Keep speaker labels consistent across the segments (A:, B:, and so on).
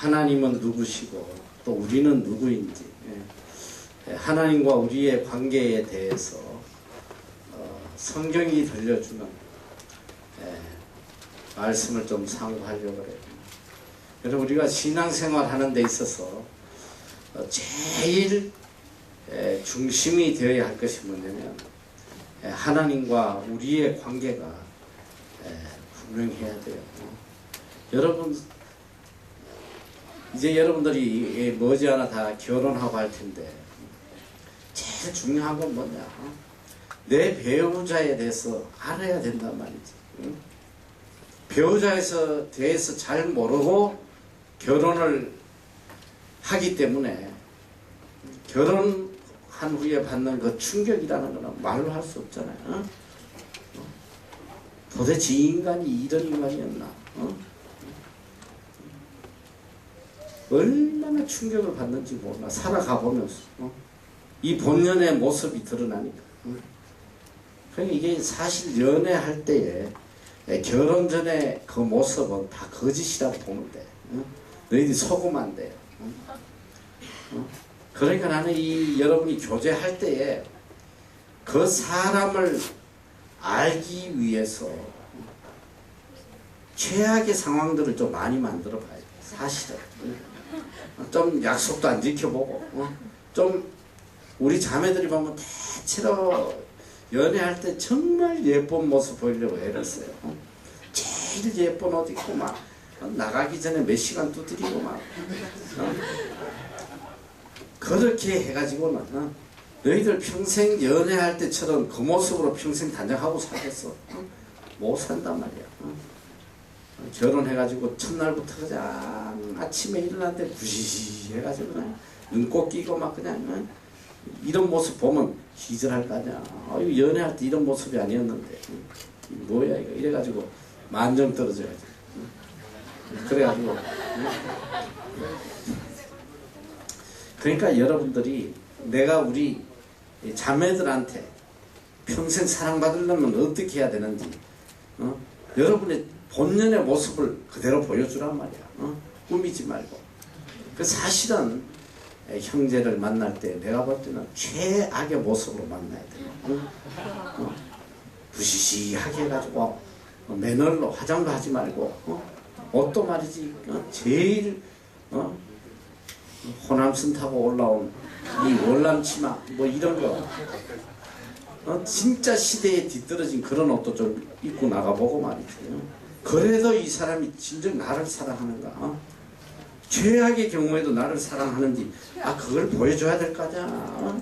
A: 하나님은 누구시고 또 우리는 누구인지, 하나님과 우리의 관계에 대해서 성경이 들려주는 말씀을 좀 상고하려고 그래요. 여러분, 우리가 신앙생활 하는 데 있어서 제일 중심이 되어야 할 것이 뭐냐면 하나님과 우리의 관계가 분명해야 돼요. 여러분, 이제 여러분들이 머지않아 다 결혼하고 할 텐데 제일 중요한 건 뭐냐? 내 배우자에 대해서 알아야 된단 말이지. 배우자에 대해서 잘 모르고 결혼을 하기 때문에 결혼한 후에 받는 그 충격이라는 거는 말로 할 수 없잖아요. 도대체 이 인간이 이런 인간이었나? 얼마나 충격을 받는지 몰라. 살아가 보면서 이 본연의 모습이 드러나니까. 그러니까 이게 사실 연애할 때에 결혼 전에 그 모습은 다 거짓이라고 보면 돼. 너희들이 속으면 안 돼요. 그러니까 나는 여러분이 교제할 때에 그 사람을 알기 위해서 최악의 상황들을 좀 많이 만들어 봐야 돼. 사실은 좀 약속도 안 지켜보고 좀 우리 자매들이 보면 대체로 연애할 때 정말 예쁜 모습 보이려고 애를 써요. 제일 예쁜 옷 입고 막 나가기 전에 몇 시간 두드리고 막 그렇게 해가지고는 너희들 평생 연애할 때처럼 그 모습으로 평생 단장하고 살겠어? 못 산단 말이야. 결혼해가지고 첫날부터 그냥 아침에 일어났는데 부시시 해가지고 그냥 눈꼭 끼고 막 그냥 이런 모습 보면 기절할 거 아니야. 연애할 때 이런 모습이 아니었는데 뭐야 이거 이래가지고 만점 떨어져야지. 그래가지고 그러니까 여러분들이 내가 우리 자매들한테 평생 사랑받으려면 어떻게 해야 되는지 여러분의 본연의 모습을 그대로 보여주란 말이야. 꾸미지 말고. 그 사실은 형제를 만날 때 내가 볼 때는 최악의 모습으로 만나야 돼요. 부시시하게 해가지고 매너로 화장도 하지 말고 옷도 말이지 제일 호남선 타고 올라온 이 월남치마 뭐 이런 거 진짜 시대에 뒤떨어진 그런 옷도 좀 입고 나가보고 말이죠. 그래도 이 사람이 진정 나를 사랑하는가? 최악의 경우에도 나를 사랑하는지 그걸 보여줘야 될 거 아니야.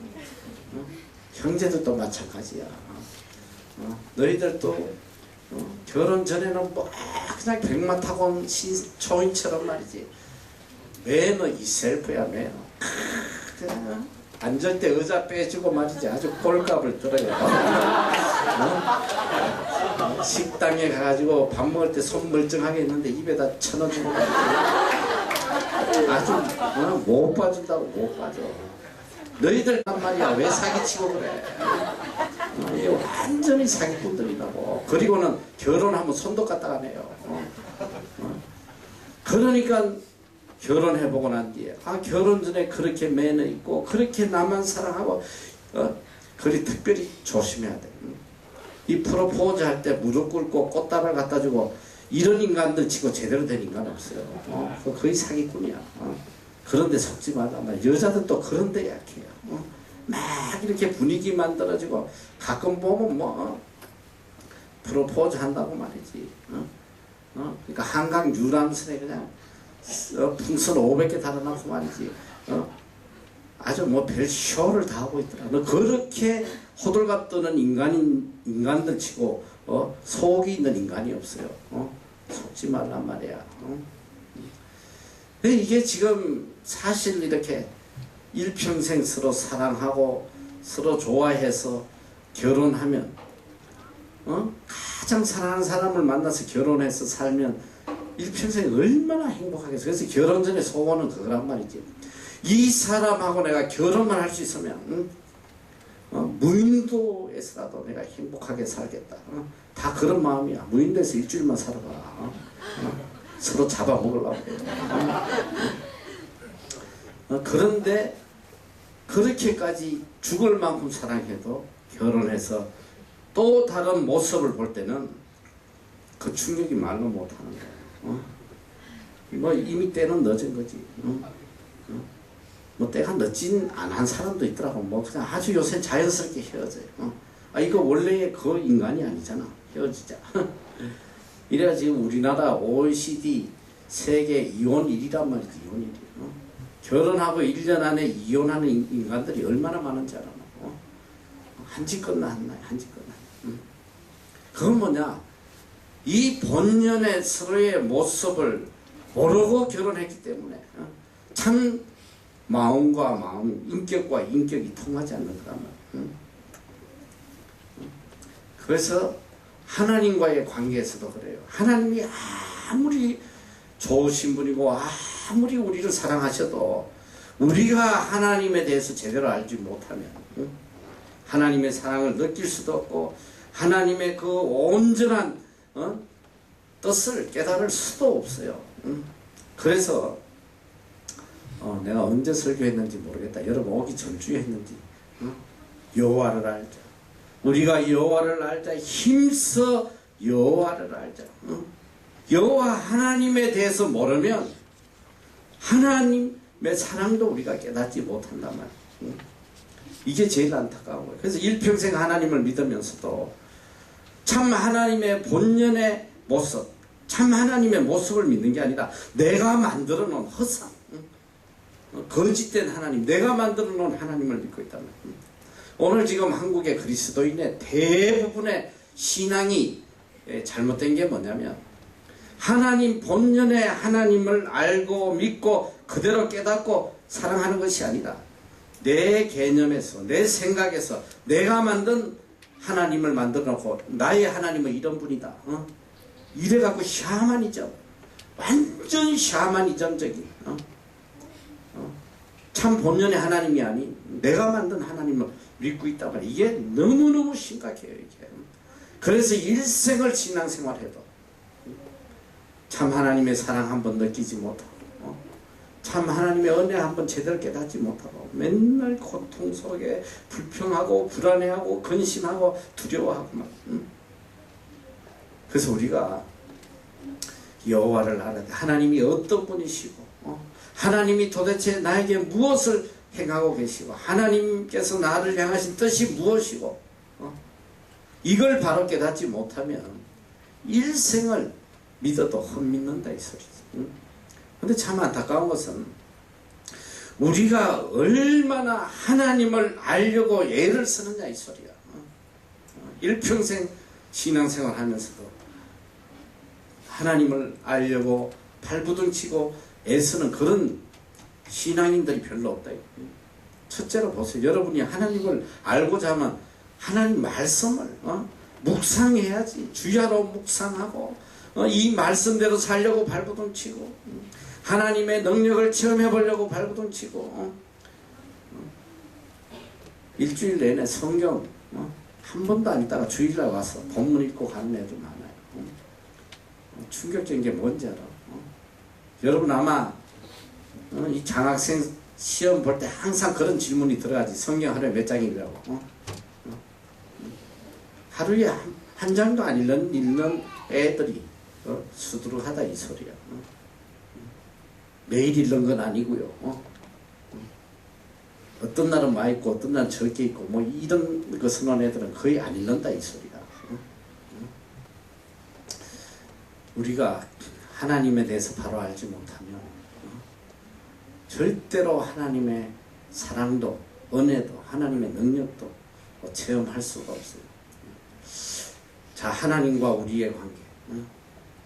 A: 형제들도 마찬가지야. 너희들도 결혼 전에는 뭐 그냥 백마 타고 온 초인처럼 말이지. 매너 이 셀프야 매너. 앉을 때 의자 빼주고 말이지 아주 꼴값을 들어요. 식당에 가가지고 밥 먹을 때 손 멀쩡하게 있는데 입에다 쳐넣어주고 아주 못 봐준다고 못 봐줘. 너희들 한 말이야 왜 사기치고 그래. 이게 완전히 사기꾼들이라고. 그리고는 결혼하면 손도 갖다가 내요. 그러니까 결혼해보고 난 뒤에 결혼 전에 그렇게 매너 있고 그렇게 나만 사랑하고 그리 특별히 조심해야 돼. 이 프로포즈 할 때 무릎 꿇고 꽃다발 갖다 주고 이런 인간들 치고 제대로 된 인간 없어요. 거의 사기꾼이야. 그런데 속지 말라. 여자들도 그런데 약해요. 막 이렇게 분위기 만들어지고 가끔 보면 프로포즈 한다고 말이지. 그러니까 한강 유람선에 그냥 풍선 500개 달아놓고 말이지. 아주 별 쇼를 다 하고 있더라. 너 그렇게 호들갑 떠는 인간들 치고 속이 있는 인간이 없어요. 속지 말란 말이야. 근데 이게 지금 사실 이렇게 일평생 서로 사랑하고 서로 좋아해서 결혼하면 가장 사랑하는 사람을 만나서 결혼해서 살면 일평생 얼마나 행복하겠어. 그래서 결혼 전에 소원은 그거란 말이지. 이 사람하고 내가 결혼만 할 수 있으면 무인도에서라도 내가 행복하게 살겠다. 다 그런 마음이야. 무인도에서 일주일만 살아봐. 서로 잡아먹으려고 해요. 그런데 그렇게까지 죽을 만큼 사랑해도 결혼해서 또 다른 모습을 볼 때는 그 충격이 말로 못하는 거예요. 뭐 이미 때는 늦은 거지. 뭐 때가 늦진 않은 사람도 있더라고. 뭐 그냥 아주 요새 자연스럽게 헤어져요. 이거 원래 그 인간이 아니잖아. 헤어지자. 이래야 지금 우리나라 OECD 세계 이혼 1위란 말이지. 이혼 1위. 결혼하고 1년 안에 이혼하는 인간들이 얼마나 많은지 알아. 한지 끝나 한 날, 한지 끝나. 그건 뭐냐? 이 본연의 서로의 모습을 모르고 결혼했기 때문에 참 마음과 마음, 인격과 인격이 통하지 않는 거란 말이야. 그래서 하나님과의 관계에서도 그래요. 하나님이 아무리 좋으신 분이고 아무리 우리를 사랑하셔도 우리가 하나님에 대해서 제대로 알지 못하면 하나님의 사랑을 느낄 수도 없고 하나님의 그 온전한 뜻을 깨달을 수도 없어요. 그래서 내가 언제 설교했는지 모르겠다. 여러분 오기 전주에 했는지. 여호와를 알자. 우리가 여호와를 알자. 힘써 여호와를 알자. 여호와 하나님에 대해서 모르면 하나님의 사랑도 우리가 깨닫지 못한단 말이에요. 이게 제일 안타까운 거예요. 그래서 일평생 하나님을 믿으면서도 참 하나님의 본연의 모습, 참 하나님의 모습을 믿는 게 아니라 내가 만들어 놓은 허상, 거짓된 하나님, 내가 만들어 놓은 하나님을 믿고 있단 말이에요. 오늘 지금 한국의 그리스도인의 대부분의 신앙이 잘못된 게 뭐냐면 하나님 본연의 하나님을 알고 믿고 그대로 깨닫고 사랑하는 것이 아니라 내 개념에서 내 생각에서 내가 만든 하나님을 만들어 놓고 나의 하나님은 이런 분이다. 이래갖고 샤머니즘, 완전 샤머니즘적인 참 본연의 하나님이 아닌 내가 만든 하나님을 믿고 있단 말이에요. 이게 너무너무 심각해요. 이게. 그래서 일생을 신앙생활해도 참 하나님의 사랑 한번 느끼지 못하고 참 하나님의 은혜 한번 제대로 깨닫지 못하고 맨날 고통 속에 불평하고 불안해하고 근심하고 두려워하고 막. 그래서 우리가 여호와를 알아야 돼. 하나님이 어떤 분이시고 하나님이 도대체 나에게 무엇을 행하고 계시고 하나님께서 나를 향하신 뜻이 무엇이고 이걸 바로 깨닫지 못하면 일생을 믿어도 헛믿는다 이 소리지. 근데 참 안타까운 것은 우리가 얼마나 하나님을 알려고 애를 쓰느냐 이 소리야. 일평생 신앙생활 하면서도 하나님을 알려고 발부둥치고 애쓰는 그런 신앙인들이 별로 없다. 첫째로 보세요. 여러분이 하나님을 알고자 하면 하나님 말씀을 묵상해야지. 주야로 묵상하고 이 말씀대로 살려고 발부둥치고 하나님의 능력을 체험해 보려고 발부둥치고 일주일 내내 성경 한 번도 안 읽다가 주일날 와서 본문 읽고 가는 애들 많아요. 충격적인 게 뭔지 알아? 여러분 아마 이 장학생 시험 볼 때 항상 그런 질문이 들어가지. 성경 하루에 몇 장 읽으라고. 하루에 한 장도 안 읽는 애들이 수두룩하다 이 소리야. 매일 읽는 건 아니고요. 어떤 날은 많이 있고 어떤 날은 적게 있고 뭐 이런 거 선호하는 애들은 거의 안 읽는다 이 소리야. 우리가 하나님에 대해서 바로 알지 못하면 절대로 하나님의 사랑도 은혜도 하나님의 능력도 체험할 수가 없어요. 자, 하나님과 우리의 관계.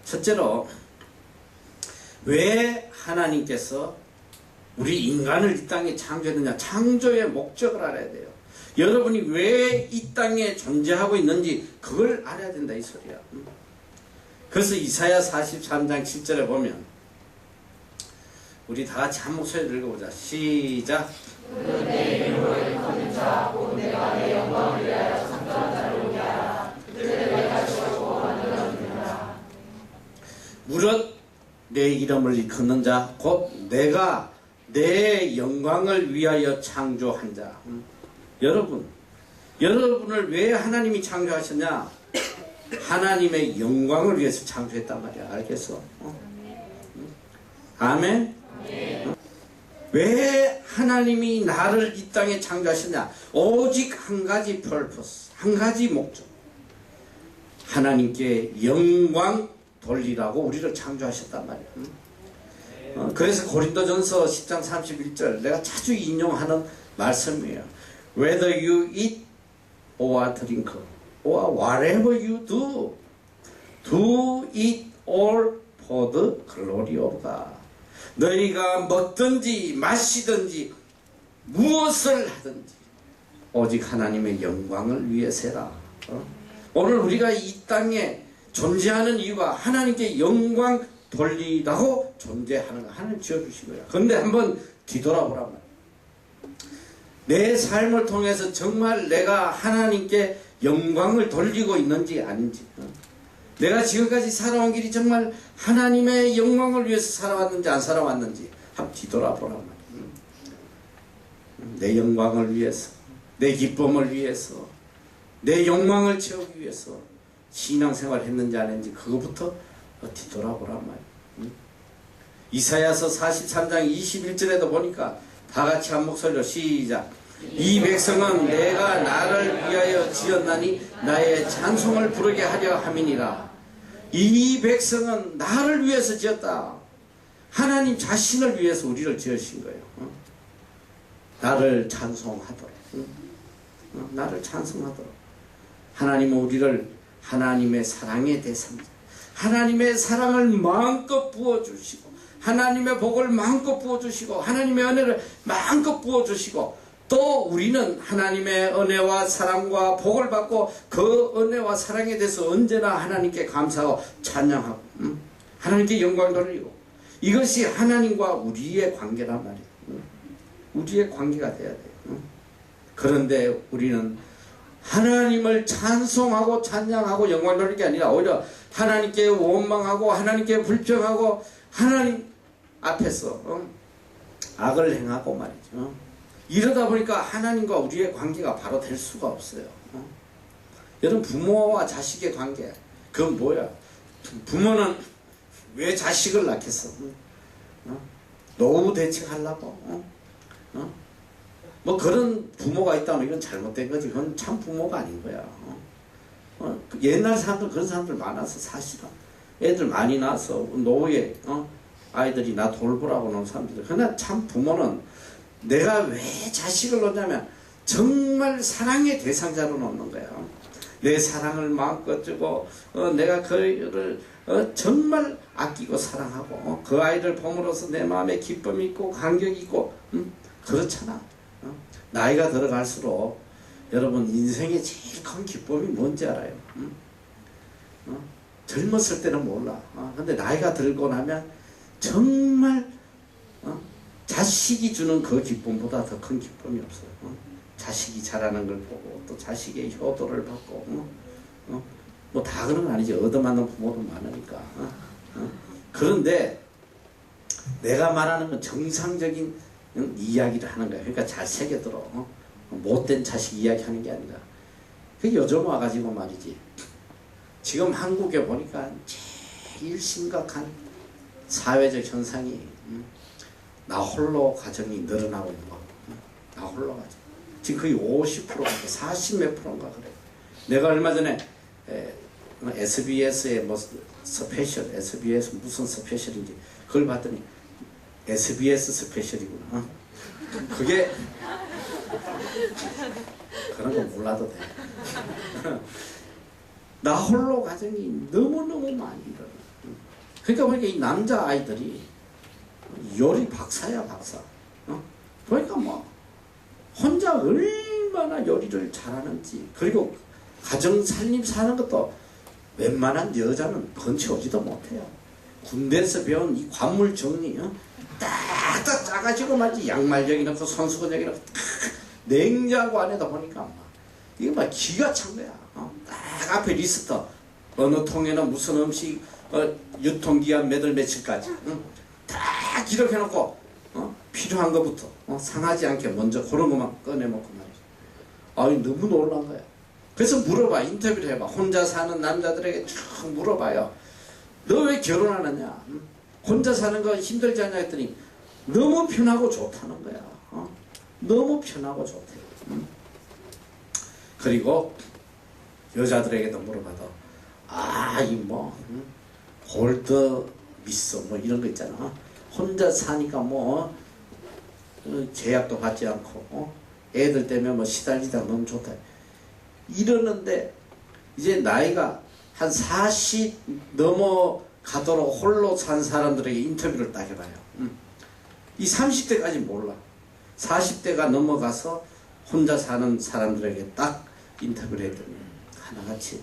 A: 첫째로 왜 하나님께서 우리 인간을 이 땅에 창조했느냐. 창조의 목적을 알아야 돼요. 여러분이 왜 이 땅에 존재하고 있는지 그걸 알아야 된다 이 소리야. 그래서 이사야 43장 7절에 보면 우리 다 같이 한 목소리로 읽어보자. 시작.
B: 내 이름을 거둔 자 곧 내가 내 영광을 위하여 창조한 자를 오게 하라. 그들을 내가 지었고 만들었느니라.
A: 무릇 내 이름을 일컫는 자 곧 내가 내 영광을 위하여 창조한 자. 여러분을 왜 하나님이 창조하셨냐? 하나님의 영광을 위해서 창조했단 말이야. 알겠어? 아멘? 왜 하나님이 나를 이 땅에 창조하셨냐? 오직 한 가지 purpose, 한 가지 목적. 하나님께 영광 돌리라고 우리를 창조하셨단 말이야. 그래서 고린도전서 10장 31절 내가 자주 인용하는 말씀이에요. Whether you eat or drink or whatever you do, do it all for the glory of God. 너희가 먹든지 마시든지 무엇을 하든지 오직 하나님의 영광을 위해서 해라. 오늘 우리가 이 땅에 존재하는 이유가 하나님께 영광 돌리라고 존재하는 거 하나님 지어주신 거야. 그런데 한번 뒤돌아보란 말이야. 내 삶을 통해서 정말 내가 하나님께 영광을 돌리고 있는지 아닌지, 내가 지금까지 살아온 길이 정말 하나님의 영광을 위해서 살아왔는지 안 살아왔는지 한번 뒤돌아보란 말이야. 내 영광을 위해서, 내 기쁨을 위해서, 내 욕망을 채우기 위해서 신앙생활을 했는지 안 했는지 그거부터 뒤돌아보란 말이야. 이사야서 43장 21절에도 보니까 다 같이 한 목소리로 시작. 이 백성은 내가 나를 위하여 지었나니 나의 찬송을 부르게 하려 함이니라. 이 백성은 나를 위해서 지었다. 하나님 자신을 위해서 우리를 지으신 거예요. 나를 찬송하도록. 나를 찬송하도록. 하나님은 우리를 하나님의 사랑의 대상자, 하나님의 사랑을 마음껏 부어주시고, 하나님의 복을 마음껏 부어주시고, 하나님의 은혜를 마음껏 부어주시고, 또 우리는 하나님의 은혜와 사랑과 복을 받고 그 은혜와 사랑에 대해서 언제나 하나님께 감사하고 찬양하고, 하나님께 영광 돌리고, 이것이 하나님과 우리의 관계란 말이에요. 우리의 관계가 돼야 돼요. 그런데 우리는 하나님을 찬송하고 찬양하고 영광 돌리는 게 아니라 오히려 하나님께 원망하고 하나님께 불평하고 하나님 앞에서 악을 행하고 말이죠. 이러다 보니까 하나님과 우리의 관계가 바로 될 수가 없어요. 여러분, 부모와 자식의 관계, 그건 뭐야? 부모는 왜 자식을 낳겠어? 노후 대책하려고? 뭐 그런 부모가 있다면 이건 잘못된 거지. 그건 참 부모가 아닌 거야. 옛날 사람들, 그런 사람들 많아서 사실은 애들 많이 낳아서 노후에 아이들이 나 돌보라고 놓은 사람들. 그러나 참 부모는 내가 왜 자식을 놓냐면 정말 사랑의 대상자로 놓는 거야. 내 사랑을 마음껏 주고 내가 그를 정말 아끼고 사랑하고 그 아이를 봄으로써 내 마음에 기쁨이 있고 감격이 있고 그렇잖아. 나이가 들어갈수록 여러분 인생의 제일 큰 기쁨이 뭔지 알아요? 젊었을 때는 몰라. 근데 나이가 들고 나면 정말 자식이 주는 그 기쁨보다 더 큰 기쁨이 없어요. 자식이 자라는 걸 보고 또 자식의 효도를 받고 뭐 다 그런 건 아니지. 얻어맞는 부모도 많으니까. 그런데 내가 말하는 건 정상적인 이야기를 하는 거야. 그러니까 잘 새겨들어. 못된 자식 이야기하는 게 아니라. 요즘 와가지고 말이지. 지금 한국에 보니까 제일 심각한 사회적 현상이 나 홀로 가정이 늘어나고 있는 거. 나 홀로 가정. 지금 거의 50%가 40몇 %인가 그래. 내가 얼마 전에 SBS의 뭐 스페셜, SBS 무슨 스페셜인지 그걸 봤더니 SBS 스페셜이구나. 그게 그런 거 몰라도 돼. 나 홀로 가정이 너무너무 많이 일어나. 그러니까 보니까 이 남자 아이들이 요리 박사야, 박사. 보니까 뭐 혼자 얼마나 요리를 잘하는지, 그리고 가정 살림 사는 것도 웬만한 여자는 건치 오지도 못해요. 군대에서 배운 이 관물 정리, 딱딱 짜가지고 말이지. 양말 여기 넣고 손수건 여기 넣고 냉장고 안에다 보니까 이거 막 기가 찬 거야. 딱 앞에 리스트, 어느 통에는 무슨 음식, 유통기한 몇 월 며칠까지 다 기록해놓고 필요한 것부터 상하지 않게 먼저 그런 것만 꺼내먹고 말이죠. 아이 너무 놀란 거야. 그래서 물어봐. 인터뷰를 해봐. 혼자 사는 남자들에게 쭉 물어봐요. 너 왜 결혼하느냐? 혼자 사는 거 힘들지 않냐 했더니 너무 편하고 좋다는 거야. 너무 편하고 좋대. 그리고 여자들에게도 물어봐도 홀더 미소 이런 거 있잖아. 혼자 사니까 제약도 받지 않고 애들 때문에 시달리다 너무 좋다 이러는데, 이제 나이가 한 40 넘어가도록 홀로 산 사람들에게 인터뷰를 딱 해봐요. 이 30대까지 몰라. 40대가 넘어가서 혼자 사는 사람들에게 딱 인터뷰를 했더니 하나같이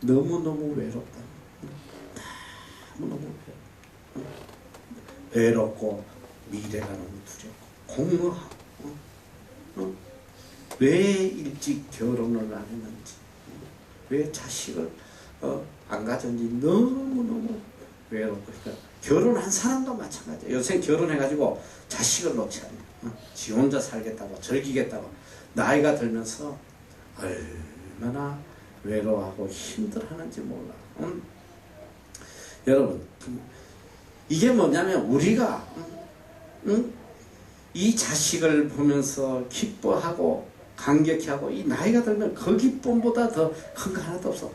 A: 너무너무 외롭다. 너무너무 외롭고 미래가 너무 두렵고 공허하고 왜 일찍 결혼을 안 했는지, 왜 자식을 안 가졌는지 너무너무 외롭고. 그러니까 결혼한 사람도 마찬가지야. 요새 결혼해가지고 자식을 놓지 않아. 지 혼자 살겠다고 즐기겠다고 나이가 들면서 얼마나 외로워하고 힘들어하는지 몰라. 여러분, 이게 뭐냐면 우리가 이 자식을 보면서 기뻐하고 감격해하고 이 나이가 들면 그 기쁨보다 더 큰 거 하나도 없어.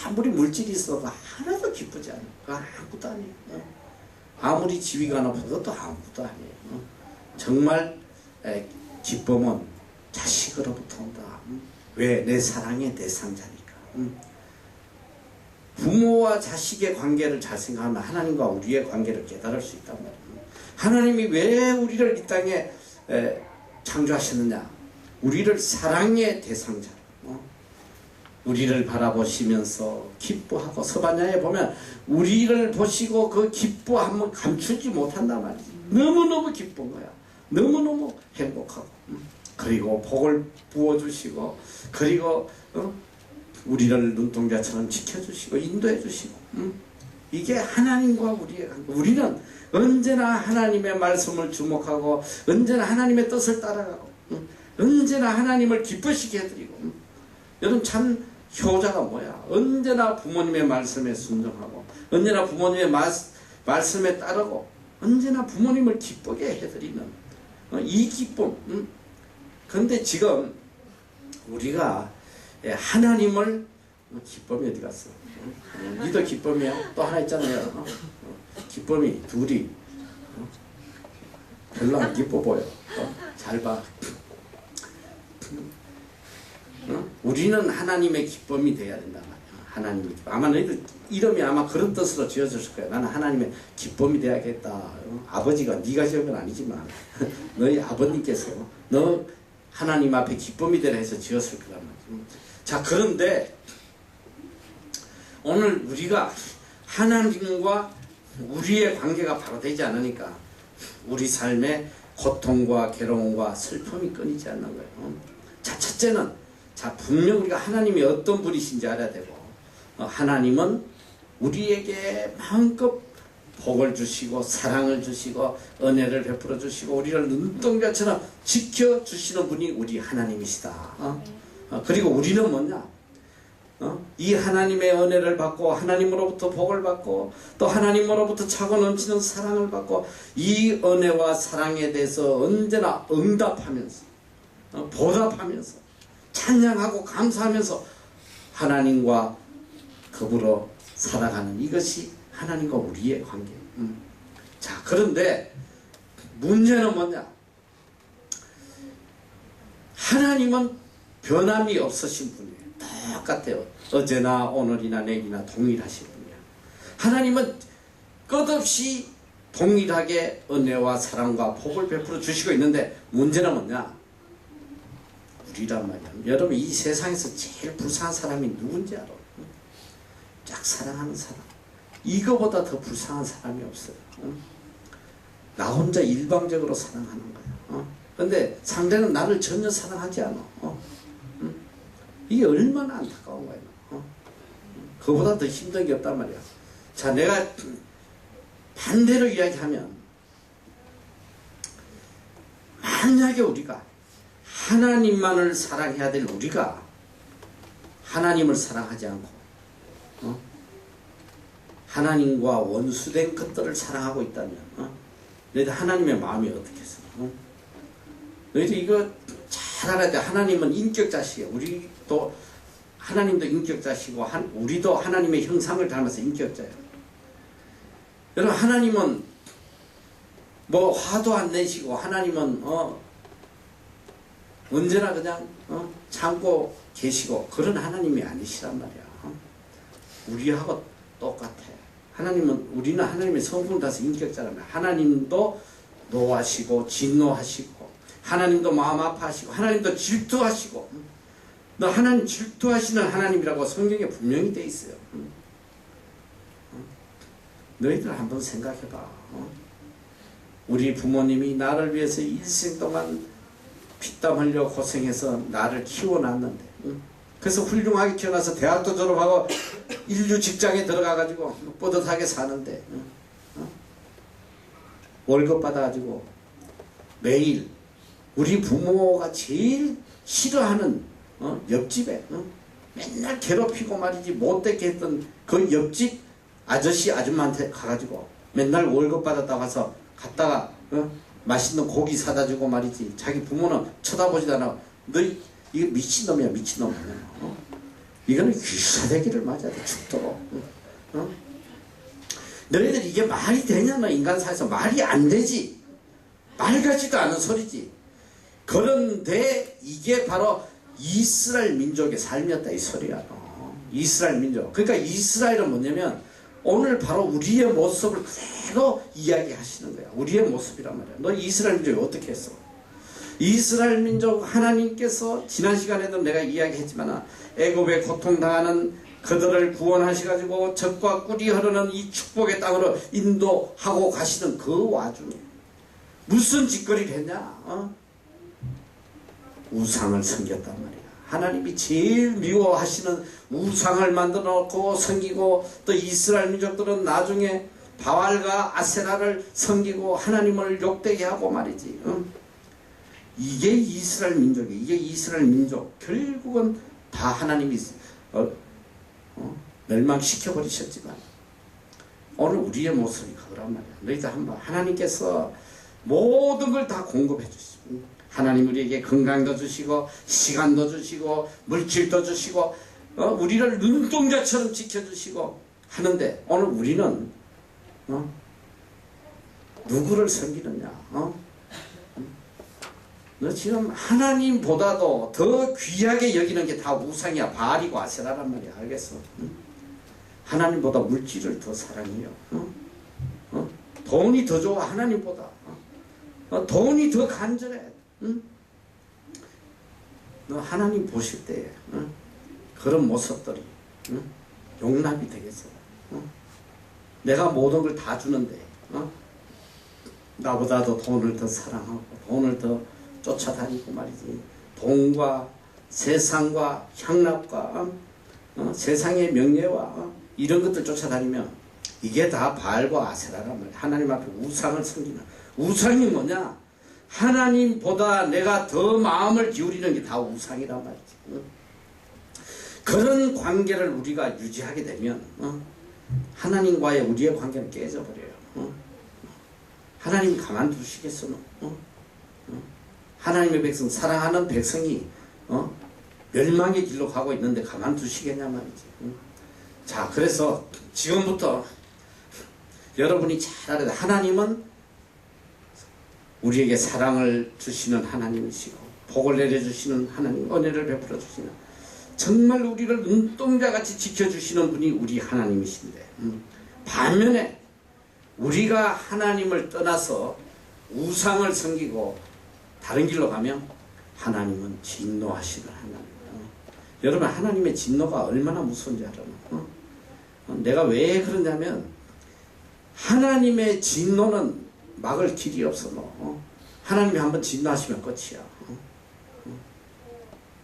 A: 아무리 물질이 있어도 하나도 기쁘지 않아. 아무것도 아니에요. 아무리 지위가 높아도 또 아무것도 아니에요. 정말 기쁨은 자식으로부터 온다. 왜? 내 사랑의 대상자니까. 부모와 자식의 관계를 잘 생각하면 하나님과 우리의 관계를 깨달을 수 있단 말이에요. 하나님이 왜 우리를 이 땅에 창조하셨느냐? 우리를 사랑의 대상자, 우리를 바라보시면서 기뻐하고, 서반야에 보면 우리를 보시고 그 기뻐함을 감추지 못한단 말이지. 너무너무 기쁜 거야. 너무너무 행복하고, 그리고 복을 부어주시고, 그리고 우리를 눈동자처럼 지켜주시고 인도해 주시고. 이게 하나님과 우리의 관계. 우리는 언제나 하나님의 말씀을 주목하고 언제나 하나님의 뜻을 따라가고 언제나 하나님을 기쁘시게 해드리고. 여러분, 참 효자가 뭐야? 언제나 부모님의 말씀에 순종하고 언제나 부모님의 말씀에 따르고 언제나 부모님을 기쁘게 해드리는 이 기쁨. 그런데 지금 우리가 하나님을, 기쁨이 어디 갔어? 니도 기쁨이야? 또 하나 있잖아요. 기쁨이 둘이 별로 안 기뻐 보여. 잘 봐. 우리는 하나님의 기쁨이 돼야 된단 말이야. 하나님의 기쁨. 아마 너희들 이름이 아마 그런 뜻으로 지어졌을 거야. 나는 하나님의 기쁨이 돼야겠다. 아버지가 네가 지은 건 아니지만 너희 아버님께서 너 하나님 앞에 기쁨이 되라 해서 지었을 거란 말이야. 자, 그런데 오늘 우리가 하나님과 우리의 관계가 바로 되지 않으니까 우리 삶에 고통과 괴로움과 슬픔이 끊이지 않는 거예요. 자, 첫째는, 분명 우리가 하나님이 어떤 분이신지 알아야 되고, 하나님은 우리에게 마음껏 복을 주시고 사랑을 주시고 은혜를 베풀어 주시고 우리를 눈동자처럼 지켜주시는 분이 우리 하나님이시다. 그리고 우리는 뭐냐? 이 하나님의 은혜를 받고 하나님으로부터 복을 받고 또 하나님으로부터 차고 넘치는 사랑을 받고 이 은혜와 사랑에 대해서 언제나 응답하면서 보답하면서 찬양하고 감사하면서 하나님과 더불어 살아가는, 이것이 하나님과 우리의 관계. 자, 그런데 문제는 뭐냐? 하나님은 변함이 없으신 분이에요. 똑같아요. 어제나 오늘이나 내일이나 동일하신 분이야. 하나님은 끝없이 동일하게 은혜와 사랑과 복을 베풀어 주시고 있는데 문제는 뭐냐? 우리란 말이야. 여러분, 이 세상에서 제일 불쌍한 사람이 누군지 알아? 짝 사랑하는 사람. 이거보다 더 불쌍한 사람이 없어요. 나 혼자 일방적으로 사랑하는 거야. 근데 상대는 나를 전혀 사랑하지 않아. 이게 얼마나 안타까운 거야. 그보다 더 힘든 게 없단 말이야. 자, 내가 반대로 이야기하면, 만약에 우리가 하나님만을 사랑해야 될 우리가 하나님을 사랑하지 않고 하나님과 원수된 것들을 사랑하고 있다면 너희들 하나님의 마음이 어떻겠어? 너희들 이거 잘 알아야 돼. 하나님은 인격자시에요. 우리도 하나님도 인격자시고 우리도 하나님의 형상을 닮아서 인격자예요. 여러분, 하나님은 뭐 화도 안 내시고 하나님은 언제나 그냥 참고 계시고 그런 하나님이 아니시란 말이야. 우리하고 똑같아. 하나님은, 우리는 하나님의 성품을 따서 인격자란 말이야. 하나님도 노하시고 진노하시고 하나님도 마음 아파하시고 하나님도 질투하시고, 너 하나님 질투하시는 하나님이라고 성경에 분명히 돼 있어요. 너희들 한번 생각해봐. 우리 부모님이 나를 위해서 일생 동안 피땀 흘려 고생해서 나를 키워놨는데, 그래서 훌륭하게 키워놔서 대학도 졸업하고 인류 직장에 들어가가지고 뿌듯하게 사는데, 월급 받아가지고 매일 우리 부모가 제일 싫어하는 옆집에 맨날 괴롭히고 말이지 못되게 했던 그 옆집 아저씨 아줌마한테 가가지고 맨날 월급 받았다 가서 갔다가 맛있는 고기 사다 주고 말이지. 자기 부모는 쳐다보지도 않아. 너 이거 미친놈이야, 미친놈. 이거는 귀사대기를 맞아야 돼, 죽도록. 너희들 이게 말이 되냐? 너 인간 사회에서 말이 안 되지. 말 같지도 않은 소리지. 그런데 이게 바로 이스라엘 민족의 삶이었다, 이 소리야. 이스라엘 민족. 그러니까 이스라엘은 뭐냐면 오늘 바로 우리의 모습을 그대로 이야기하시는 거야. 우리의 모습이란 말이야. 너 이스라엘 민족이 어떻게 했어? 이스라엘 민족 하나님께서 지난 시간에도 내가 이야기했지만 애굽에 고통당하는 그들을 구원하셔가지고 젖과 꿀이 흐르는 이 축복의 땅으로 인도하고 가시는 그 와중에 무슨 짓거리를 했냐? 우상을 섬겼단 말이야. 하나님이 제일 미워하시는 우상을 만들어 놓고 섬기고, 또 이스라엘 민족들은 나중에 바알과 아세라를 섬기고 하나님을 욕되게 하고 말이지. 이게 이스라엘 민족이, 이게 이스라엘 민족. 결국은 다 하나님이 멸망시켜버리셨지만 오늘 우리의 모습이 그거란 말이야. 너희들 한번 하나님께서 모든 걸 다 공급해 주시고, 하나님 우리에게 건강도 주시고 시간도 주시고 물질도 주시고 우리를 눈동자처럼 지켜주시고 하는데, 오늘 우리는 누구를 섬기느냐? 너 지금 하나님보다도 더 귀하게 여기는 게 다 우상이야. 바알이고 아세라란 말이야. 알겠어? 하나님보다 물질을 더 사랑해요. 돈이 더 좋아, 하나님보다. 돈이 더 간절해. 너 하나님 보실 때 그런 모습들이 용납이 되겠어? 내가 모든 걸 다 주는데 나보다도 돈을 더 사랑하고 돈을 더 쫓아다니고 말이지. 돈과 세상과 향락과 세상의 명예와 이런 것들 쫓아다니면 이게 다 바알과 아세라란 말이야. 하나님 앞에 우상을 섬기는. 우상이 뭐냐? 하나님보다 내가 더 마음을 기울이는 게 다 우상이란 말이지. 그런 관계를 우리가 유지하게 되면 하나님과의 우리의 관계는 깨져버려요. 하나님이 가만두시겠어? 하나님의 백성, 사랑하는 백성이 멸망의 길로 가고 있는데 가만두시겠냐 말이지. 자, 그래서 지금부터 여러분이 잘 알아야 돼. 하나님은 우리에게 사랑을 주시는 하나님이시고 복을 내려주시는 하나님, 은혜를 베풀어 주시는, 정말 우리를 눈동자같이 지켜주시는 분이 우리 하나님이신데, 반면에 우리가 하나님을 떠나서 우상을 섬기고 다른 길로 가면 하나님은 진노하시는 하나님. 여러분, 하나님의 진노가 얼마나 무서운지 알아요? 내가 왜 그러냐면 하나님의 진노는 막을 길이 없어. 하나님이 한번 진노하시면 끝이야.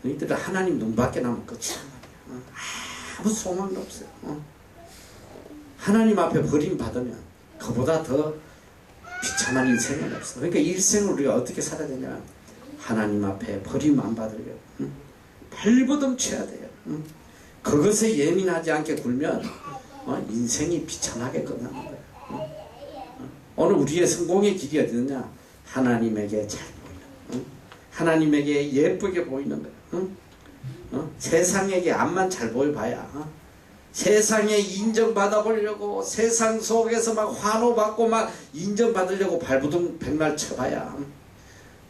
A: 너희들은 하나님 눈 밖에 나면 끝이야. 아무 소망도 없어요. 하나님 앞에 버림받으면 그보다 더 비참한 인생은 없어. 그러니까 일생을 우리가 어떻게 살아야 되냐, 하나님 앞에 버림 안 받으려고 발버둥 쳐야 돼요. 그것에 예민하지 않게 굴면 인생이 비참하게 끝나는 거예요. 오늘 우리의 성공의 길이 어디냐, 하나님에게 잘 보이는, 하나님에게 예쁘게 보이는 거예요. 세상에게 앞만 잘 보여봐야 세상에 인정받아 보려고, 세상 속에서 막 환호받고 막 인정받으려고 발부둥 백날 쳐봐야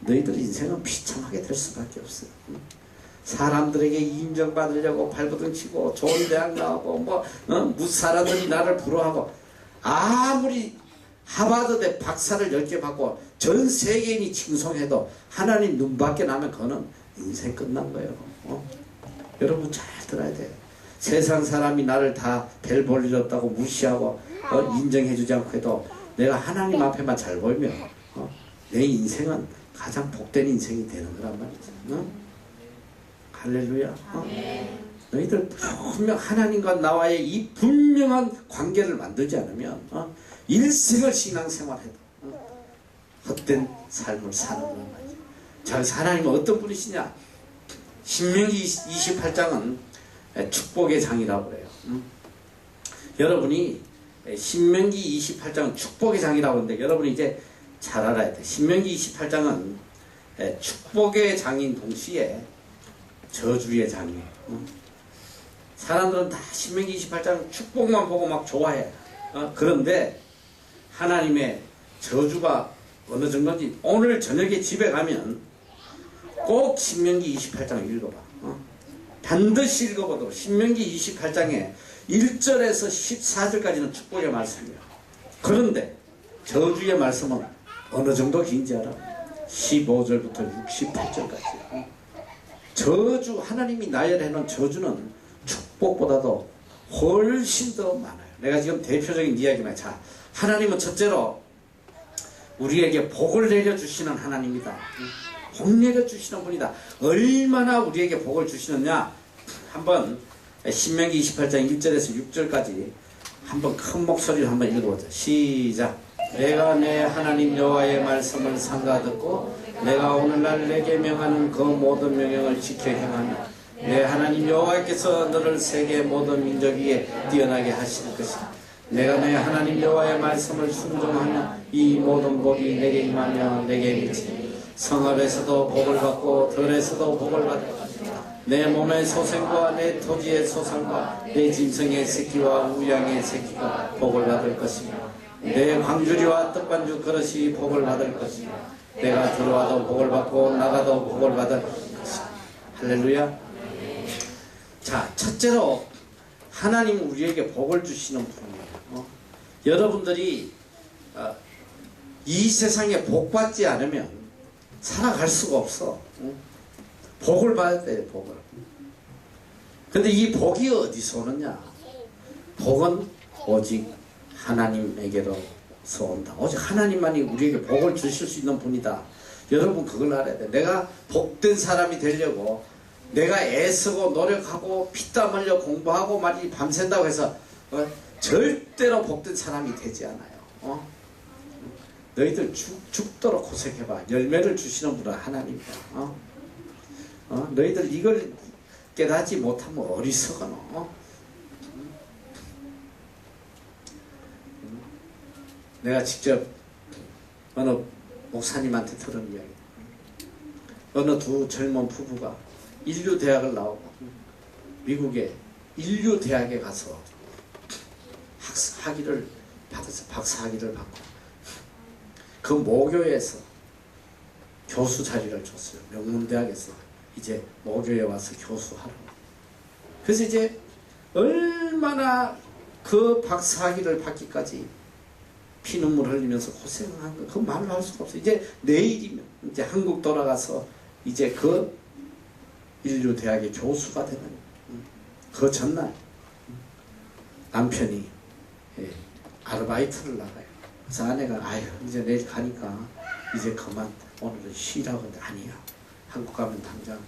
A: 너희들 인생은 비참하게 될 수밖에 없어요. 사람들에게 인정받으려고 발부둥 치고 좋은 대학 나오고 사람들이 나를 부러워하고, 아무리 하버드대 박사를 10개 받고 전 세계인이 칭송해도 하나님 눈밖에 나면 그거는 인생 끝난 거예요. 여러분 잘 들어야 돼요. 세상 사람이 나를 다 별 볼 일 없다고 무시하고 인정해주지 않고 해도 내가 하나님 앞에만 잘 보이면 내 인생은 가장 복된 인생이 되는 거란 말이죠. 할렐루야. 너희들 분명 하나님과 나와의 이 분명한 관계를 만들지 않으면 일생을 신앙생활해도 헛된 삶을 사는 거란 말이죠. 자, 그래서 하나님은 어떤 분이시냐, 신명기 28장은 축복의 장이라고 그래요. 여러분이 신명기 28장은 축복의 장이라고 하는데 여러분이 이제 잘 알아야 돼. 신명기 28장은 축복의 장인 동시에 저주의 장이에요. 사람들은 다 신명기 28장 축복만 보고 막 좋아해. 그런데 하나님의 저주가 어느 정도인지 오늘 저녁에 집에 가면 꼭 신명기 28장 읽어봐. 반드시 읽어봐도 신명기 28장에 1절에서 14절까지는 축복의 말씀이에요. 그런데 저주의 말씀은 어느 정도 긴지 알아? 15절부터 68절까지. 저주, 하나님이 나열해놓은 저주는 축복보다도 훨씬 더 많아요. 내가 지금 대표적인 이야기만. 자, 하나님은 첫째로 우리에게 복을 내려주시는 하나님이다. 복 내려주시는 분이다. 얼마나 우리에게 복을 주시느냐, 한번 신명기 28장 1절에서 6절까지 한번 큰 목소리로 한번 읽어보자. 시작. 내가 내 하나님 여호와의 말씀을 삼가 듣고 내가 오늘날 내게 명하는 그 모든 명령을 지켜 행하며 내 하나님 여호와께서 너를 세계 모든 민족 위에 뛰어나게 하실 것이다. 내가 내 하나님 여호와의 말씀을 순종하며 이 모든 복이 내게 임하며 내게 미치니 성읍에서도 복을 받고 들에서도 복을 받을 것이다. 내 몸의 소생과 내 토지의 소산과 내 짐승의 새끼와 우양의 새끼가 복을 받을 것이며 내 광주리와 떡반죽 그릇이 복을 받을 것이며 내가 들어와도 복을 받고 나가도 복을 받을 것이다. 할렐루야. 자, 첫째로 하나님은 우리에게 복을 주시는 분이에요. 여러분들이 이 세상에 복 받지 않으면 살아갈 수가 없어. 복을 받아야 돼, 복을. 근데 이 복이 어디서 오느냐? 복은 오직 하나님에게로서 온다. 오직 하나님만이 우리에게 복을 주실 수 있는 분이다. 여러분 그걸 알아야 돼. 내가 복된 사람이 되려고 내가 애쓰고 노력하고 피땀 흘려 공부하고 말이 밤샌다고 해서 절대로 복된 사람이 되지 않아요. 너희들 죽도록 고생해봐. 열매를 주시는 분은 하나님이다. 너희들 이걸 깨닫지 못하면 어리석어. 내가 직접 어느 목사님한테 들은 이야기. 어느 두 젊은 부부가 인류대학을 나오고 미국의 인류대학에 가서 학위를 받아서 박사학위를 받고 그 모교에서 교수 자리를 줬어요. 명문대학에서 이제 모교에 와서 교수하라고. 그래서 이제 얼마나 그 박사학위를 받기까지 피눈물 흘리면서 고생한 거, 그 말로 할 수가 없어요. 이제 내일이면 이제 한국 돌아가서 이제 그 인류대학의 교수가 되는 그 전날 남편이 아르바이트를 나가요. 그래서 아내가 아유 이제 내일 가니까 이제 그만 오늘은 쉬라고 하는데 아니야. 한국 가면 당장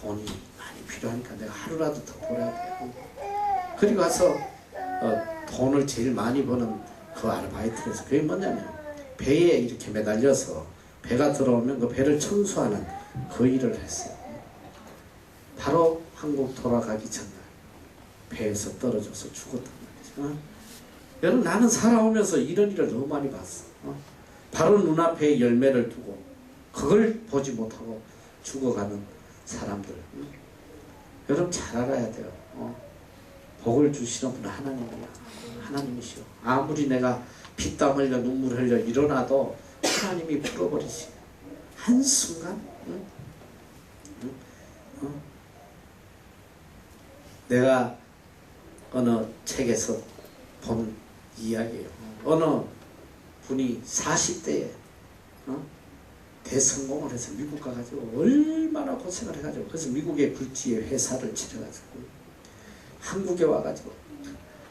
A: 돈이 많이 필요하니까 내가 하루라도 더 벌어야 돼요. 그리고 와서 돈을 제일 많이 버는 그 아르바이트에서 그게 뭐냐면 배에 이렇게 매달려서 배가 들어오면 그 배를 청소하는 그 일을 했어요. 바로 한국 돌아가기 전날 배에서 떨어져서 죽었단 말이죠. 여러분 나는 살아오면서 이런 일을 너무 많이 봤어. 바로 눈앞에 열매를 두고 그걸 보지 못하고 죽어가는 사람들. 여러분 잘 알아야 돼요. 복을 주시는 분은 하나님이야. 하나님이시오. 아무리 내가 피땀 흘려 눈물 흘려 일어나도 하나님이 풀어버리시. 한순간 내가 어느 책에서 본 이야기예요. 어느 분이 40대에 대성공을 해서 미국 가가지고 얼마나 고생을 해가지고 그래서 미국의 굴지의 회사를 차려가지고 한국에 와가지고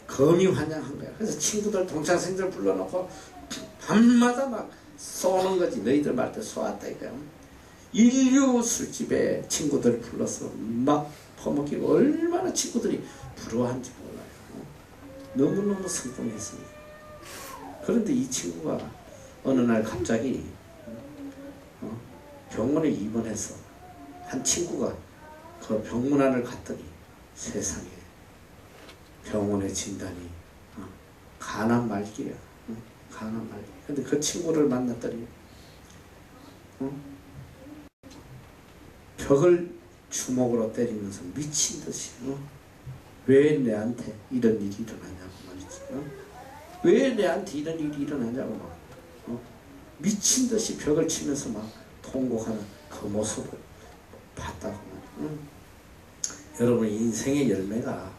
A: 거미 환영한 거야. 그래서 친구들 동창생들 불러놓고 밤마다 막 쏘는 거지. 너희들 말 때 쏘았다 이거야. 인류 술집에 친구들 불러서 막 퍼먹이고 얼마나 친구들이 부러워한지 몰라요. 너무너무 성공했습니다. 그런데 이 친구가 어느 날 갑자기 병원에 입원해서 한 친구가 그 병문안을 갔더니 세상에 병원의 진단이 간암 말기야. 간암 말기. 근데 그 친구를 만났더니 벽을 주먹으로 때리면서 미친 듯이 왜 내한테 이런 일이 일어나냐고 말이지. 왜 내한테 이런 일이 일어나냐고 막 미친 듯이 벽을 치면서 막 통곡하는 그 모습을 봤다고 말이야. 여러분 인생의 열매가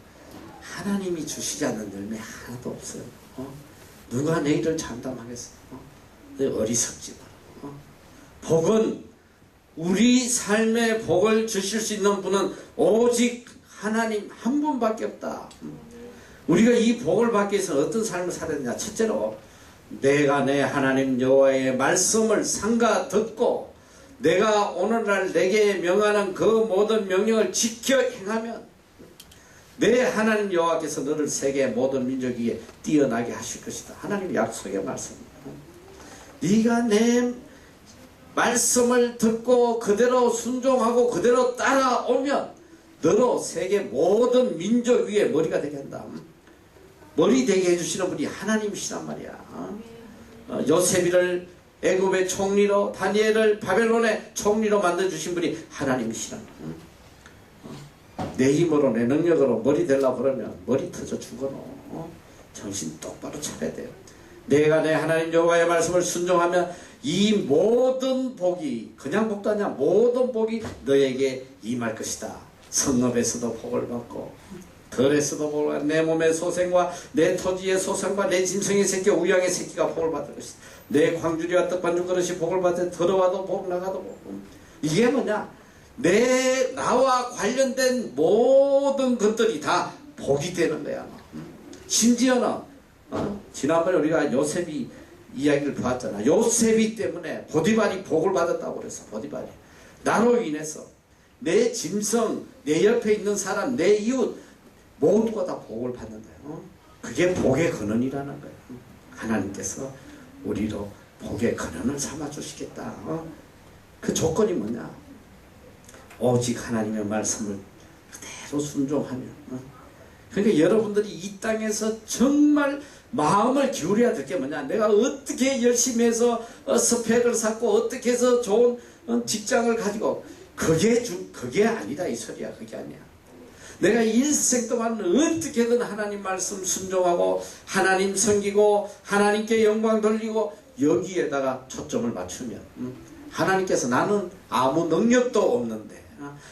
A: 하나님이 주시지 않는 열매 하나도 없어요. 누가 내일을 장담하겠어? 어리석지 마라. 복은 우리 삶에 복을 주실 수 있는 분은 오직 하나님 한 분밖에 없다. 우리가 이 복을 받기 위해서 어떤 삶을 살아야 되냐. 첫째로 내가 내 하나님 여호와의 말씀을 삼가 듣고 내가 오늘날 내게 명하는 그 모든 명령을 지켜 행하면 내 하나님 여호와께서 너를 세계의 모든 민족 위에 뛰어나게 하실 것이다. 하나님 약속의 말씀입니다. 네가 내 말씀을 듣고 그대로 순종하고 그대로 따라오면 너로 세계 모든 민족 위에 머리가 되게 한다. 머리 되게 해주시는 분이 하나님이시란 말이야. 요셉이를 애굽의 총리로, 다니엘을 바벨론의 총리로 만들어주신 분이 하나님이시란 말이야. 내 힘으로 내 능력으로 머리 되려고 그러면 머리 터져 죽어놓어. 정신 똑바로 차려야 돼요. 내가 내 하나님 여호와의 말씀을 순종하면 이 모든 복이 그냥 복도 아니야. 모든 복이 너에게 임할 것이다. 성읍에서도 복을 받고 들에서도 복을 받고 내 몸의 소생과 내 토지의 소생과 내 짐승의 새끼 우양의 새끼가 복을 받을 것이다. 내 광주리와 떡반죽 그릇이 복을 받을 들어와도 복 나가도 복. 이게 뭐냐? 나와 관련된 모든 것들이 다 복이 되는 거야. 심지어는 지난번에 우리가 요셉이 이야기를 봤잖아. 요셉이 때문에 보디발이 복을 받았다고 그랬어. 보디발이 나로 인해서 내 짐승, 내 옆에 있는 사람, 내 이웃 모두가 다 복을 받는 거야. 그게 복의 근원이라는 거야. 하나님께서 우리로 복의 근원을 삼아 주시겠다. 그 조건이 뭐냐? 오직 하나님의 말씀을 그대로 순종하면. 그러니까 여러분들이 이 땅에서 정말 마음을 기울여야 될 게 뭐냐? 내가 어떻게 열심히 해서 스펙을 쌓고 어떻게 해서 좋은 직장을 가지고 그게 아니다 이 소리야. 그게 아니야. 내가 일생 동안 어떻게든 하나님 말씀 순종하고 하나님 섬기고 하나님께 영광 돌리고 여기에다가 초점을 맞추면 하나님께서 나는 아무 능력도 없는데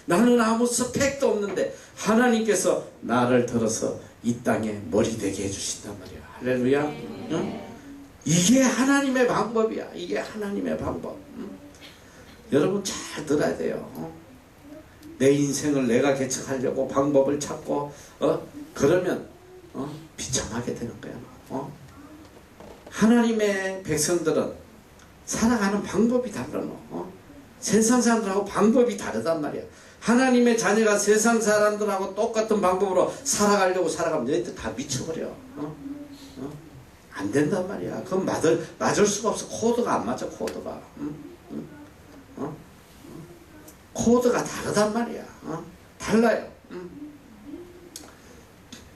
A: 나는 아무 스펙도 없는데 하나님께서 나를 들어서 이 땅에 머리 되게 해주신단 말이야. 할렐루야. 응? 이게 하나님의 방법이야. 이게 하나님의 방법. 여러분 잘 들어야 돼요. 내 인생을 내가 개척하려고 방법을 찾고 그러면 비참하게 되는 거야. 하나님의 백성들은 살아가는 방법이 달라. 세상 사람들하고 방법이 다르단 말이야. 하나님의 자녀가 세상 사람들하고 똑같은 방법으로 살아가려고 살아가면 너희들 다 미쳐버려. 안 된단 말이야. 그건 맞을 수가 없어. 코드가 안 맞아. 코드가. 코드가 다르단 말이야. 달라요.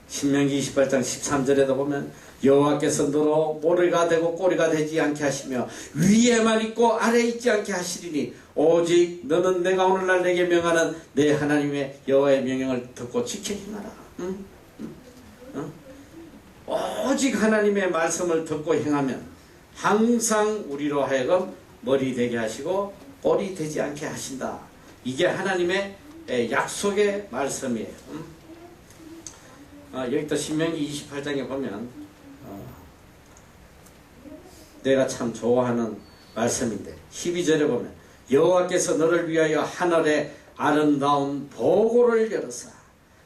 A: 신명기 28장 13절에도 보면 여호와께서 너로 모래가 되고 꼬리가 되지 않게 하시며 위에만 있고 아래에 있지 않게 하시리니 오직 너는 내가 오늘날 내게 명하는 내 하나님의 여호와의 명령을 듣고 지켜 행하라. 오직 하나님의 말씀을 듣고 행하면 항상 우리로 하여금 머리 되게 하시고 꼬리 되지 않게 하신다. 이게 하나님의 약속의 말씀이에요. 여기 또 신명기 28장에 보면 내가 참 좋아하는 말씀인데 12절에 보면 여호와께서 너를 위하여 하늘에 아름다운 보고를 열어사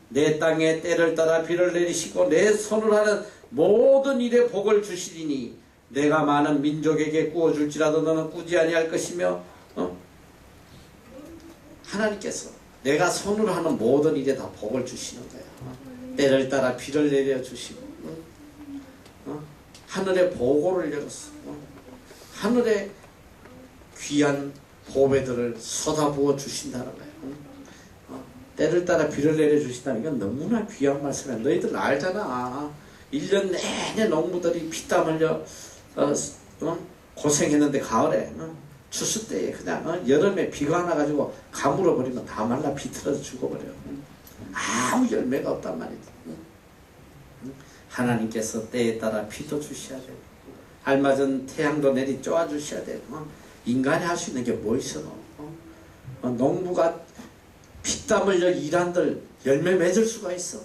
A: 내 땅에 때를 따라 비를 내리시고 내 손으로 하는 모든 일에 복을 주시리니 내가 많은 민족에게 구워줄지라도 너는 꾸지 아니할 것이며 하나님께서 내가 손으로 하는 모든 일에 다 복을 주시는 거야. 때를 따라 비를 내려주시고 하늘에 보고를 열었어. 하늘에 귀한 보배들을 쏟아부어 주신다는 거야. 때를 따라 비를 내려주신다는 건 너무나 귀한 말씀이야. 너희들 알잖아. 1년 내내 농부들이 피땀 흘려 고생했는데 가을에 추수 때에 그냥 여름에 비가 안 와가지고 가물어 버리면 다 말라 비틀어서 죽어버려. 아무 열매가 없단 말이지. 하나님께서 때에 따라 비도 주셔야 되고 알맞은 태양도 내리 쪼아 주셔야 되고 인간이 할 수 있는 게 뭐 있어? 농부가 피땀 흘려 일한들 열매 맺을 수가 있어?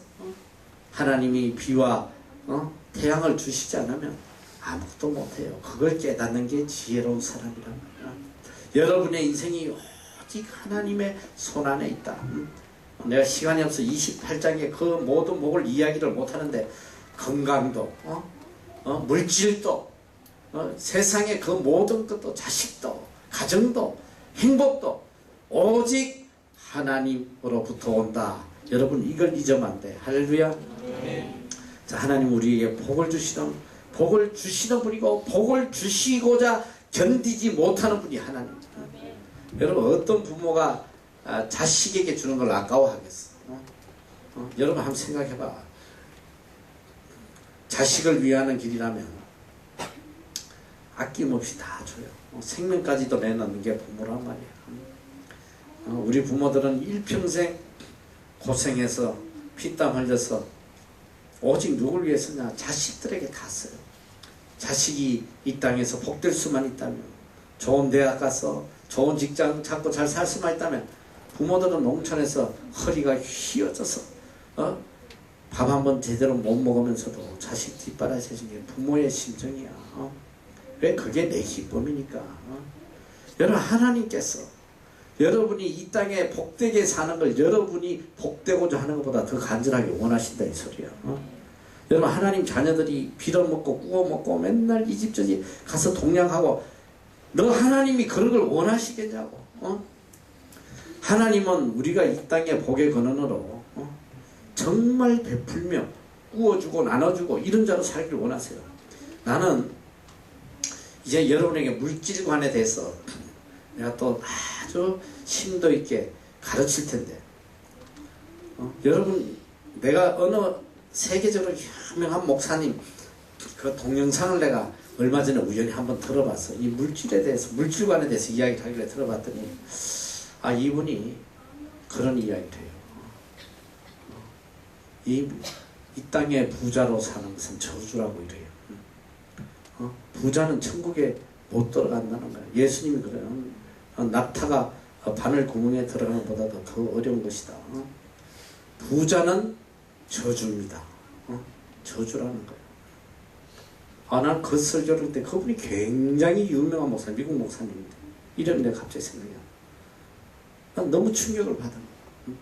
A: 하나님이 비와 태양을 주시지 않으면 아무것도 못해요. 그걸 깨닫는 게 지혜로운 사람이란 말이야. 여러분의 인생이 오직 하나님의 손안에 있다. 내가 시간이 없어 28장에 그 모든 목을 이야기를 못하는데 건강도 물질도 세상의 그 모든 것도 자식도 가정도 행복도 오직 하나님으로부터 온다. 여러분 이걸 잊으면 안 돼. 할렐루야. 자, 하나님 우리에게 복을 주시는 분이고 복을 주시고자 견디지 못하는 분이 하나님. 여러분 어떤 부모가 자식에게 주는 걸 아까워하겠어? 여러분 한번 생각해봐. 자식을 위하는 길이라면 아낌없이 다 줘요. 생명까지도 내놓는 게 부모란 말이야. 우리 부모들은 일평생 고생해서 피땀 흘려서 오직 누굴 위해서냐? 자식들에게 다 써요. 자식이 이 땅에서 복될 수만 있다면, 좋은 대학 가서 좋은 직장 찾고 잘 살 수만 있다면, 부모들은 농촌에서 허리가 휘어져서 밥 한 번 제대로 못 먹으면서도 자식 뒷바라지는 게 부모의 심정이야. 왜? 그게 내 기쁨이니까. 여러분 하나님께서 여러분이 이 땅에 복되게 사는 걸 여러분이 복되고자 하는 것보다 더 간절하게 원하신다 이 소리야. 여러분 하나님 자녀들이 빌어먹고 구워먹고 맨날 이 집 저 집 가서 동냥하고 너 하나님이 그런 걸 원하시겠냐고. 하나님은 우리가 이 땅에 복의 근원으로 정말 베풀며 구워주고 나눠주고 이런 자로 살기를 원하세요. 나는 이제 여러분에게 물질관에 대해서 내가 또 아주 심도 있게 가르칠 텐데 여러분 내가 어느 세계적으로 유명한 목사님 그 동영상을 내가 얼마 전에 우연히 한번 들어봤어. 이 물질에 대해서 물질관에 대해서 이야기를 하길래 들어봤더니 이분이 그런 이야기를 해요. 이 땅에 부자로 사는 것은 저주라고 이래요. 부자는 천국에 못 들어간다는 거야. 예수님이 그래요. 낙타가 바늘 구멍에 들어가는 것보다도 더 어려운 것이다. 부자는 저주입니다. 저주라는 거예요. 난 그 설교를 할 때 그분이 굉장히 유명한 목사, 미국 목사님인데 이름이 내가 갑자기 생각이 나. 난 너무 충격을 받은 거야.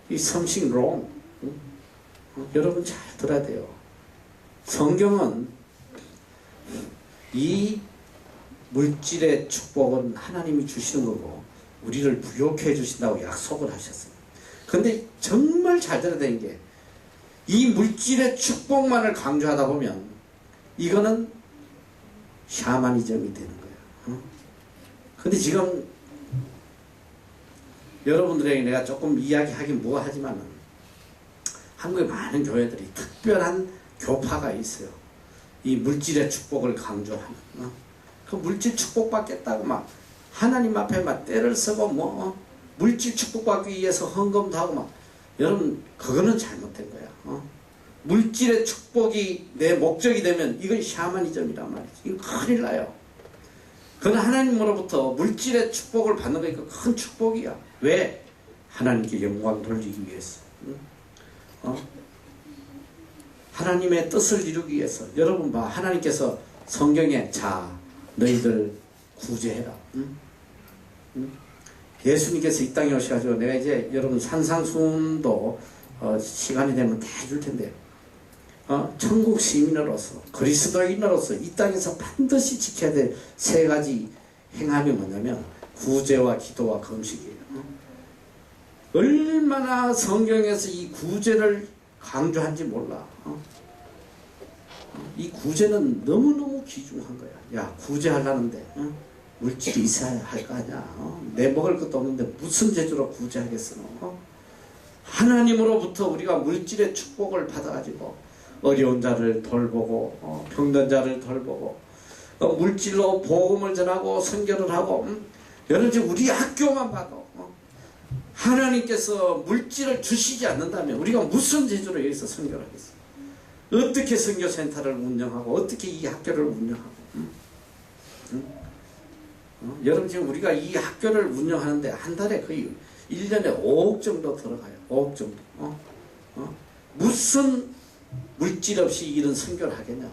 A: 이 something wrong. 여러분 잘 들어야 돼요. 성경은 이 물질의 축복은 하나님이 주시는 거고 우리를 부욕해 주신다고 약속을 하셨어요. 근데 정말 잘 들어야 되는 게 이 물질의 축복만을 강조하다 보면 이거는 샤머니즘이 되는 거예요. 근데 지금 여러분들에게 내가 조금 이야기하긴 뭐하지만 한국의 많은 교회들이 특별한 교파가 있어요. 이 물질의 축복을 강조하는. 그 물질 축복받겠다고 막 하나님 앞에 막 때를 쓰고 물질 축복받기 위해서 헌금도 하고 막 여러분 그거는 잘못된 거야. 물질의 축복이 내 목적이 되면 이건 샤머니즘이란 말이지. 이거 큰일 나요. 그건 하나님으로부터 물질의 축복을 받는 거니까 큰 축복이야. 왜? 하나님께 영광 돌리기 위해서. 하나님의 뜻을 이루기 위해서. 여러분 봐, 하나님께서 성경에 자 너희들 구제해라. 예수님께서 이 땅에 오셔가지고 내가 이제 여러분 산상수훈도 시간이 되면 다 해줄 텐데요. 천국 시민으로서 그리스도인으로서 이 땅에서 반드시 지켜야 될 세 가지 행함이 뭐냐면 구제와 기도와 금식이에요. 얼마나 성경에서 이 구제를 강조한지 몰라. 이 구제는 너무너무 귀중한 거야. 야, 구제하려는데 물질이 있어야 할 거 아니야. 내 먹을 것도 없는데 무슨 재주로 구제하겠어. 하나님으로부터 우리가 물질의 축복을 받아가지고 어려운 자를 돌보고 병든 자를 돌보고 물질로 복음을 전하고 선교를 하고 여러분 지금 우리 학교만 봐도 하나님께서 물질을 주시지 않는다면 우리가 무슨 재주로 여기서 선교를 하겠어요. 어떻게 선교센터를 운영하고 어떻게 이 학교를 운영하고 여러분 지금 우리가 이 학교를 운영하는데 한 달에 거의 1년에 5억 정도 들어가요. 5억 정도. 무슨 물질 없이 이런 선교를 하겠냐.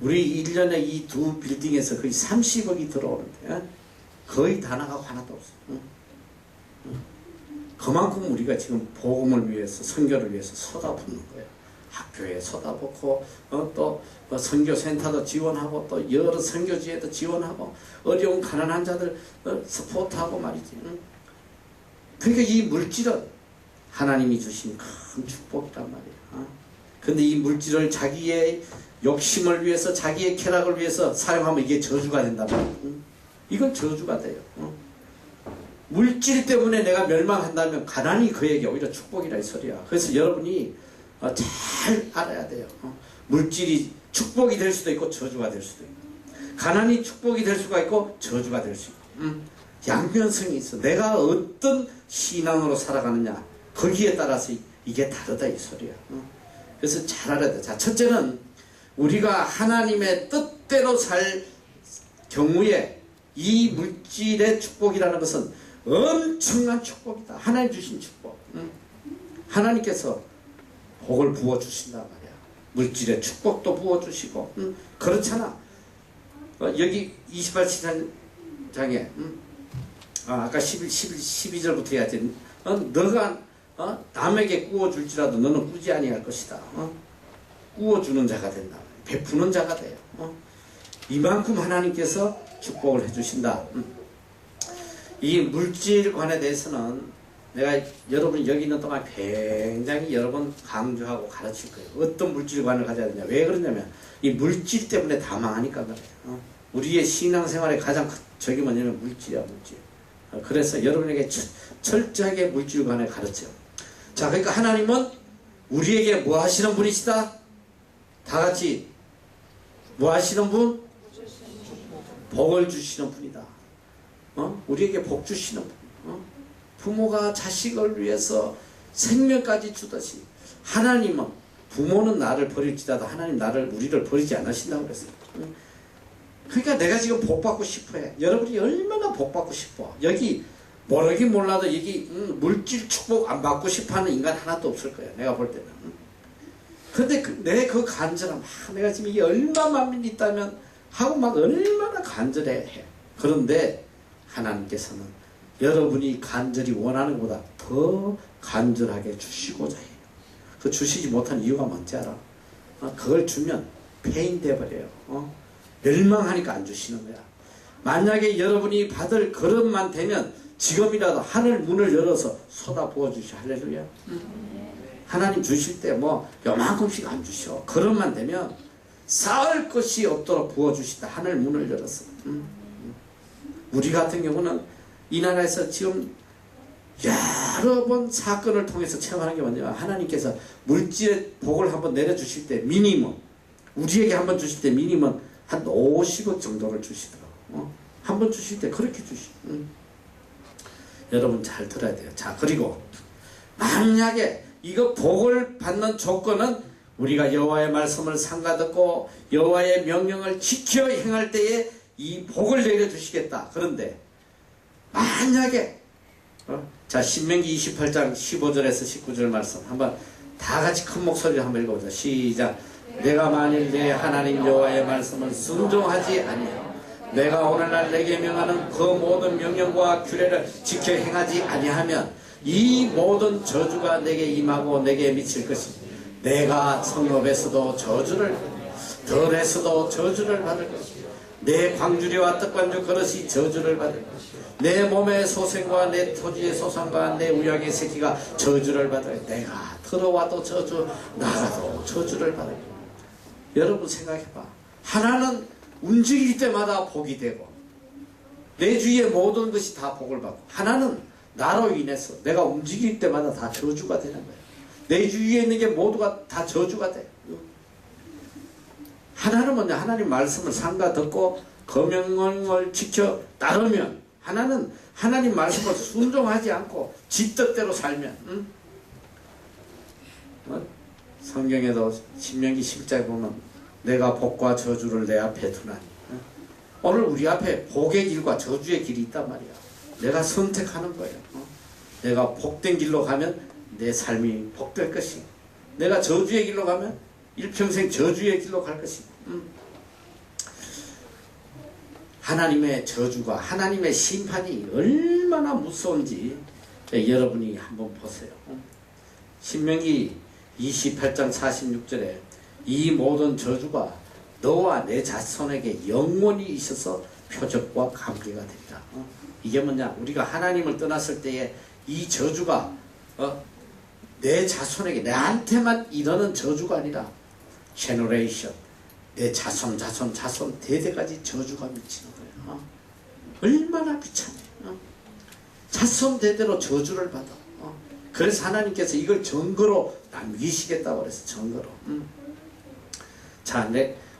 A: 우리 1년에 이 두 빌딩에서 거의 30억이 들어오는데 거의 다 나가고 하나도 없어. 그만큼 우리가 지금 복음을 위해서 선교를 위해서 쏟아붓는 거예요. 학교에 쏟아붓고 또 선교센터도 지원하고 또 여러 선교지에도 지원하고 어려운 가난한 자들 스포트하고 말이지. 그러니까 이 물질은 하나님이 주신 큰 축복이란 말이야. 근데 이 물질을 자기의 욕심을 위해서 자기의 쾌락을 위해서 사용하면 이게 저주가 된단 말이야. 이건 저주가 돼요. 물질 때문에 내가 멸망한다면 가난이 그에게 오히려 축복이라 이 소리야. 그래서 여러분이 잘 알아야 돼요. 물질이 축복이 될 수도 있고 저주가 될 수도 있고 가난이 축복이 될 수가 있고 저주가 될 수 있고 양면성이 있어. 내가 어떤 신앙으로 살아가느냐 거기에 따라서 이게 다르다 이 소리야. 그래서 잘 알아야 돼. 자, 첫째는 우리가 하나님의 뜻대로 살 경우에 이 물질의 축복이라는 것은 엄청난 축복이다. 하나님 주신 축복. 하나님께서 복을 부어주신단 말이야. 물질의 축복도 부어주시고 그렇잖아. 여기 28장에 아까 12절부터 해야지. 너가 남에게 구워줄지라도 너는 꾸지 아니할 것이다. 구워주는 자가 된다. 베푸는 자가 돼요. 이만큼 하나님께서 축복을 해주신다. 이 물질관에 대해서는 내가 여러분이 여기 있는 동안 굉장히 여러 번 강조하고 가르칠 거예요. 어떤 물질관을 가져야 되냐. 왜 그러냐면 이 물질 때문에 다 망하니까 그래요. 우리의 신앙생활의 가장 적이 뭐냐면 물질이야, 물질. 그래서 여러분에게 철저하게 물질관을 가르쳐요. 자, 그러니까 하나님은 우리에게 뭐 하시는 분이시다? 다 같이 뭐 하시는 분? 복을 주시는 분이다. 우리에게 복 주시는 분. 부모가 자식을 위해서 생명까지 주듯이 하나님은 부모는 나를 버릴지라도 하나님 우리를 버리지 않으신다고 그랬어요. 그러니까 내가 지금 복 받고 싶어해. 여러분이 얼마나 복 받고 싶어. 여기 모르긴 몰라도 여기 물질 축복 안 받고 싶어하는 인간 하나도 없을 거야. 내가 볼 때는. 근데 내 그 간절함, 내가 지금 이게 얼마만 있다면 하고 막 얼마나 간절해. 그런데 하나님께서는 여러분이 간절히 원하는 것보다 더 간절하게 주시고자 해요. 그 주시지 못한 이유가 뭔지 알아? 그걸 주면 폐인돼 버려요. 멸망하니까 안 주시는 거야. 만약에 여러분이 받을 그릇만 되면 지금이라도 하늘 문을 열어서 쏟아 부어주시. 할렐루야. 하나님 주실 때 뭐 요만큼씩 안 주셔. 그릇만 되면 쌓을 것이 없도록 부어주시다. 하늘 문을 열어서. 우리 같은 경우는 이 나라에서 지금 여러 번 사건을 통해서 체험하는 게 뭐냐면 하나님께서 물질의 복을 한번 내려주실 때 미니멈, 우리에게 한번 주실 때 미니멈 한 50억 정도를 주시더라고. 한번 주실 때 그렇게 여러분 잘 들어야 돼요. 자, 그리고 만약에 이거 복을 받는 조건은 우리가 여호와의 말씀을 삼가듣고 여호와의 명령을 지켜 행할 때에 이 복을 내려주시겠다. 그런데 만약에 자, 신명기 28장 15절에서 19절 말씀 한번 다 같이 큰 목소리로 한번 읽어보자. 시작. 내가 만일 내 하나님 여호와의 말씀을 순종하지 아니하여 내가 오늘날 내게 명하는 그 모든 명령과 규례를 지켜 행하지 아니하면 이 모든 저주가 내게 임하고 내게 미칠 것이니 내가 성읍에서도 저주를 들에서도 저주를 받을 것이니 내 광주리와 떡반주 그릇이 저주를 받을 것이니 내 몸의 소생과 내 토지의 소산과 내 우양의 새끼가 저주를 받을. 내가 들어와도 저주, 나가도 저주를 받을. 여러분 생각해봐. 하나는 움직일 때마다 복이 되고 내 주위의 모든 것이 다 복을 받고, 하나는 나로 인해서 내가 움직일 때마다 다 저주가 되는 거예요. 내 주위에 있는 게 모두가 다 저주가 돼. 하나는 뭐냐? 하나님 말씀을 삼가 듣고 거명을 지켜 따르면, 하나는 하나님 말씀을 순종하지 않고 지 뜻대로 살면, 성경에도 신명기 10장에 보면 내가 복과 저주를 내 앞에 두나니, 오늘 우리 앞에 복의 길과 저주의 길이 있단 말이야. 내가 선택하는 거예요. 내가 복된 길로 가면 내 삶이 복될 것이고, 내가 저주의 길로 가면 일평생 저주의 길로 갈 것이고, 하나님의 저주가, 하나님의 심판이 얼마나 무서운지 여러분이 한번 보세요. 신명기 28장 46절에 이 모든 저주가 너와 내 자손에게 영원히 있어서 표적과 감개가 된다. 이게 뭐냐? 우리가 하나님을 떠났을 때에 이 저주가 내 자손에게, 내한테만 이르는 저주가 아니라 제너레이션, 내 자손 대대까지 저주가 미치는 거예요. 얼마나 비참해. 자손 대대로 저주를 받아. 그래서 하나님께서 이걸 증거로 남기시겠다고 그래서 증거로. 자,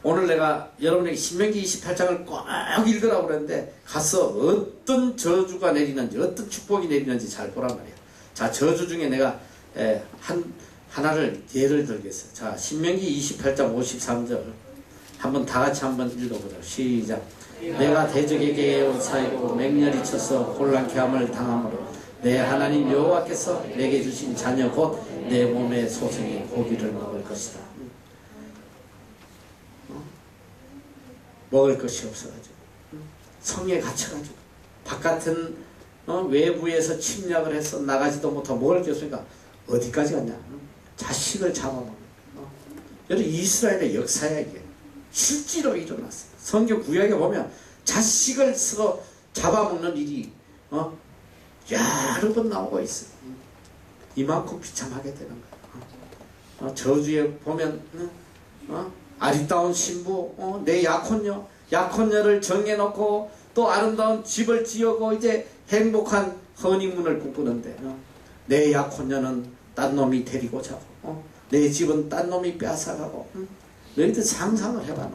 A: 오늘 내가 여러분에게 신명기 28장을 꼭 읽으라고 그랬는데 가서 어떤 저주가 내리는지, 어떤 축복이 내리는지 잘 보란 말이야. 자, 저주 중에 내가 하나를 예를 들겠어요. 자, 신명기 28장 53절 한번 다 같이 한번 읽어보자. 시작. 내가 대적에게 에워싸이고 맹렬히 쳐서 곤란케 함을 당하므로 내 하나님 여호와께서 내게 주신 자녀 곧 내 몸의 소생이 고기를 먹을 것이다. 먹을 것이 없어가지고 성에 갇혀가지고 바깥은 외부에서 침략을 해서 나가지도 못하고 먹을 게 없으니까 어디까지 갔냐? 자식을 잡아먹는. 여러분, 이스라엘의 역사야 이게. 실제로 일어났어요. 성경 구약에 보면 자식을 서로 잡아먹는 일이 여러 번 나오고 있어요. 이만큼 비참하게 되는 거예요. 저주에 보면 아리따운 신부, 내 약혼녀를 정해놓고 또 아름다운 집을 지어고 이제 행복한 허니문을 꿈꾸는데 내 약혼녀는 딴 놈이 데리고 자고 내 집은 딴 놈이 빼앗아가고. 너희들 상상을 해봐.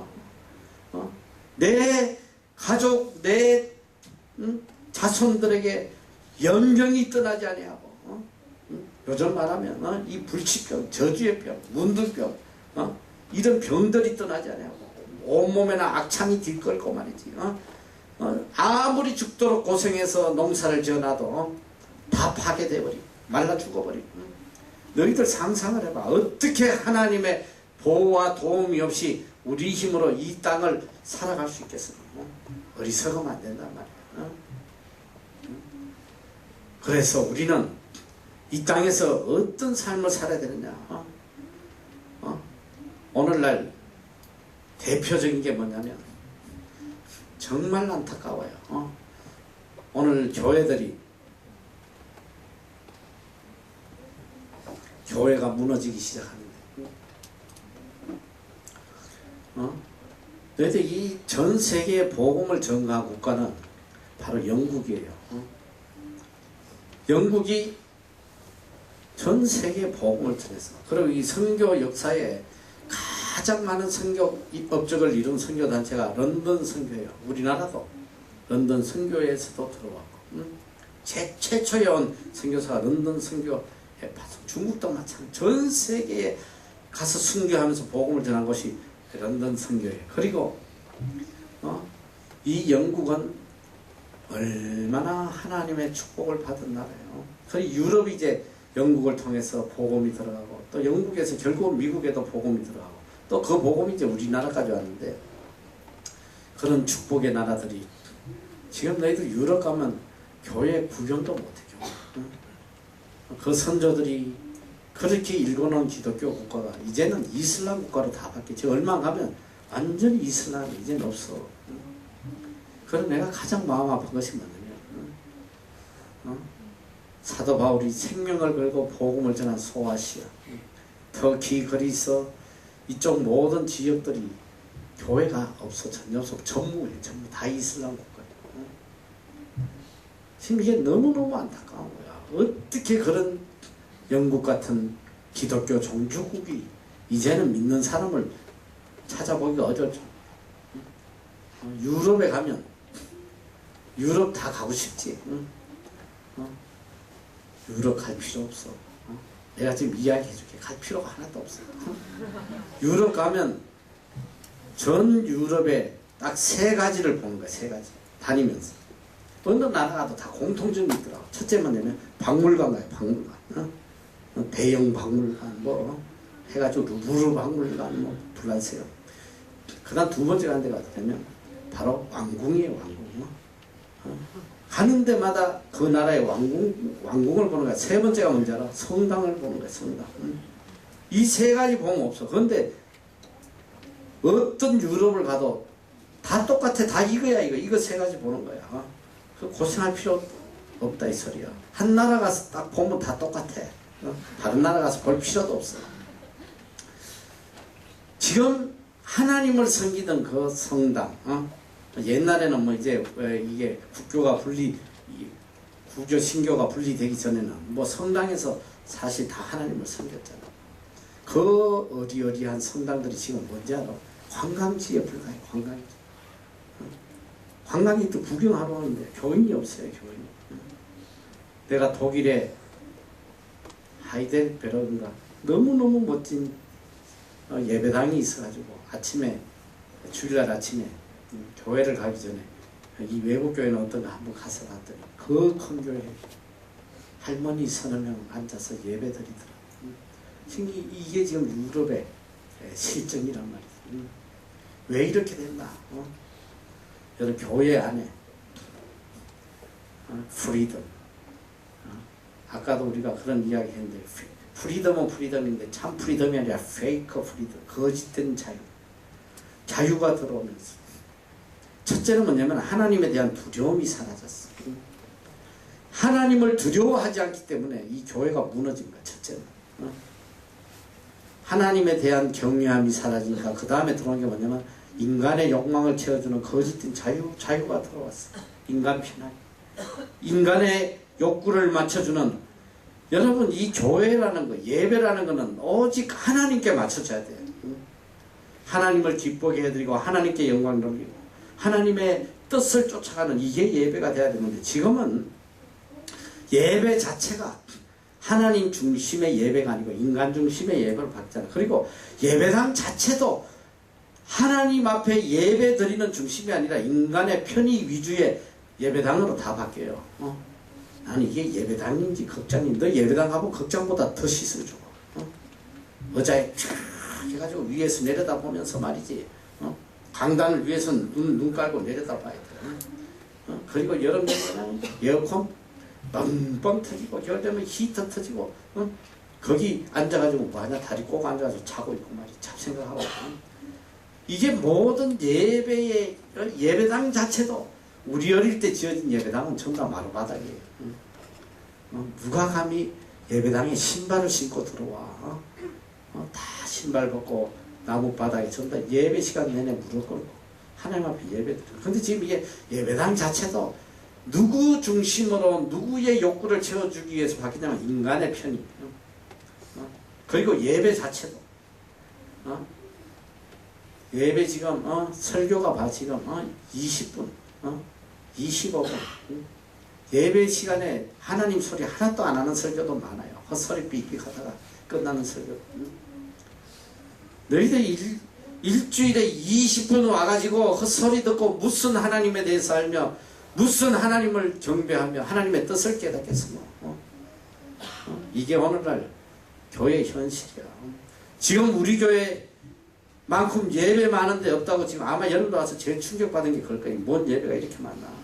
A: 내 가족, 내 자손들에게 연병이 떠나지 아니하고, 요즘 말하면 이 불치병, 저주의 병, 문둥병, 이런 병들이 떠나지 아니하고 온몸에나 악창이 들끓고 말이지. 아무리 죽도록 고생해서 농사를 지어놔도 다 파괴돼버리고 말라 죽어버리고. 너희들 상상을 해봐. 어떻게 하나님의 보호와 도움이 없이 우리 힘으로 이 땅을 살아갈 수 있겠어? 어리석으면 안 된단 말이야. 그래서 우리는 이 땅에서 어떤 삶을 살아야 되느냐? 오늘날 대표적인 게 뭐냐면 정말 안타까워요. 오늘 교회가 무너지기 시작하는데, 너희들 이 전 세계의 복음을 전가한 국가는 바로 영국이에요. 영국이 전 세계에 복음을 전했어. 그리고 이 선교 역사에 가장 많은 선교 업적을 이룬 선교 단체가 런던 선교예요. 우리나라도 런던 선교에서도 들어왔고, 최초에 온 선교사가 런던 선교에 파송. 중국도 마찬가지. 전 세계에 가서 선교하면서 복음을 전한 곳이 런던 선교예요. 그리고 이 영국은 얼마나 하나님의 축복을 받은 나라예요. 그리고 유럽이 이제 영국을 통해서 복음이 들어가고, 또 영국에서 결국은 미국에도 복음이 들어가고, 또 그 복음이 이제 우리나라까지 왔는데, 그런 축복의 나라들이 지금 너희들 유럽 가면 교회 구경도 못해. 그 선조들이 그렇게 일궈놓은 기독교 국가가 이제는 이슬람 국가로 다 바뀌었지. 얼마 가면 완전히 이슬람이 이제는 없어. 그래서 내가 가장 마음 아픈 것이 뭐냐면, 사도 바울이 생명을 걸고 복음을 전한 소아시아, 터키, 그리스, 이쪽 모든 지역들이 교회가 없어. 전혀 없어. 전부 다 이슬람 국가예요. 지금 이게 너무너무 안타까운 거야. 어떻게 그런 영국 같은 기독교 종주국이 이제는 믿는 사람을 찾아보기가 어렵죠. 유럽에 가면 유럽 다 가고 싶지. 유럽 갈 필요 없어. 내가 지금 이야기해 줄게. 갈 필요가 하나도 없어. 유럽 가면 전 유럽에 딱 3가지를 보는 거야. 3가지. 다니면서. 어느 나라 가도 다 공통점이 있더라고. 첫째 뭐냐면 박물관 가요. 박물관. 대형 박물관 뭐 해가지고 루브르 박물관 뭐 불란스요. 그 다음 2번째 가는 데가 어디냐면 바로 왕궁이에요. 왕궁. 가는 데마다 그 나라의 왕궁을 보는 거야. 3번째가 뭔지 알아? 성당을 보는 거야. 성당. 이 3가지 보면 없어. 그런데 어떤 유럽을 가도 다 똑같아. 다 이거야. 이거 3가지 보는 거야. 고생할 필요 없다 이 소리야. 한 나라 가서 딱 보면 다 똑같아. 다른 나라 가서 볼 필요도 없어. 지금 하나님을 섬기던 그 성당, 옛날에는 뭐 이제 이게 구교 신교가 분리되기 전에는 뭐 성당에서 사실 다 하나님을 섬겼잖아. 그 어리어리한 성당들이 지금 뭔지 알아? 관광지에 불과해. 관광객도 구경하러 오는데 교인이 없어요. 교인이. 내가 독일에 하이델베르인가 너무너무 멋진 예배당이 있어가지고 아침에 주일날 아침에 교회를 가기 전에 이 외국 교회는 어떤가 한번 가서 봤더니 그 큰 교회에 할머니 3명 앉아서 예배드리더라. 이게 지금 유럽의 실정이란 말이지. 왜 이렇게 됐나? 여러분 교회 안에 프리덤. 아까도 우리가 그런 이야기 했는데 프리덤은 프리덤인데 참 프리덤이 아니라 페이크 프리덤. 거짓된 자유. 자유가 들어오면서 첫째는 뭐냐면 하나님에 대한 두려움이 사라졌어. 하나님을 두려워하지 않기 때문에 이 교회가 무너진 거야. 첫째는. 하나님에 대한 경외함이 사라지니까 그 다음에 들어온 게 뭐냐면 인간의 욕망을 채워주는 거짓된 자유가 들어왔어. 인간 편안. 인간의 욕구를 맞춰주는, 여러분 이 교회라는 거, 예배라는 거는 오직 하나님께 맞춰줘야 돼요. 하나님을 기쁘게 해드리고 하나님께 영광 돌리고 하나님의 뜻을 쫓아가는 이게 예배가 돼야 되는데, 지금은 예배 자체가 하나님 중심의 예배가 아니고 인간 중심의 예배를 받잖아요. 그리고 예배당 자체도 하나님 앞에 예배 드리는 중심이 아니라 인간의 편의 위주의 예배당으로 다 바뀌어요. 나는 이게 예배당인지 극장인지, 너 예배당 가면 극장보다 더 시선 줘. 의자에 쫙 해가지고 위에서 내려다보면서 말이지. 강단을 위에서 눈 깔고 내려다봐야 돼. 그리고 여름에는 에어컨 뻥뻥 터지고, 겨울 되면 히터 터지고, 거기 앉아가지고 뭐하냐, 다리 꼭 앉아가지고 자고 있고 말이지. 참 생각하고. 이게 모든 예배의 예배당 자체도 우리 어릴 때 지어진 예배당은 전부 다 마루바닥이에요. 누가 감히 예배당에 신발을 신고 들어와. 다 신발 벗고 나무바닥에 전부 다 예배 시간 내내 무릎 꿇고 하나님 앞에 예배. 근데 지금 이게 예배당 자체도 누구 중심으로 누구의 욕구를 채워주기 위해서 바뀌냐면 인간의 편이. 그리고 예배 자체도 예배 지금 설교가 봐 지금 20분 25분 예배 시간에 하나님 소리 하나도 안 하는 설교도 많아요. 헛소리 삑삑 하다가 끝나는 설교. 너희들 일주일에 20분 와가지고 헛소리 듣고 무슨 하나님에 대해서 알며 무슨 하나님을 경배하며 하나님의 뜻을 깨닫겠어. 이게 오늘날 교회의 현실이야. 지금 우리 교회만큼 예배 많은데 없다고 지금 아마 여러분도 와서 제일 충격받은 게 그럴 거예요. 뭔 예배가 이렇게 많나.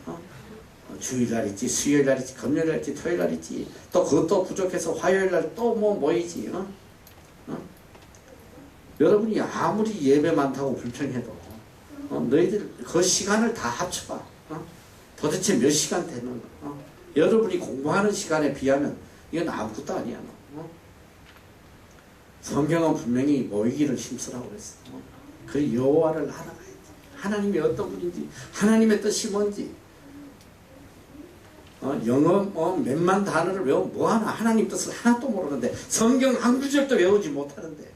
A: 주일날 있지, 수요일날 있지, 금요일날 있지, 토요일날 있지, 또 그것도 부족해서 화요일날 또 뭐 모이지. 여러분이 아무리 예배 많다고 불평해도 너희들 그 시간을 다 합쳐봐. 도대체 몇 시간 되는 여러분이 공부하는 시간에 비하면 이건 아무것도 아니야. 성경은 분명히 모이기를 힘쓰라고 그랬어. 그 여호와를 알아가야지. 하나님이 어떤 분인지, 하나님의 뜻이 뭔지. 영어 몇만 단어를 외우면 뭐하나. 하나님 뜻을 하나도 모르는데 성경 한 구절도 외우지 못하는데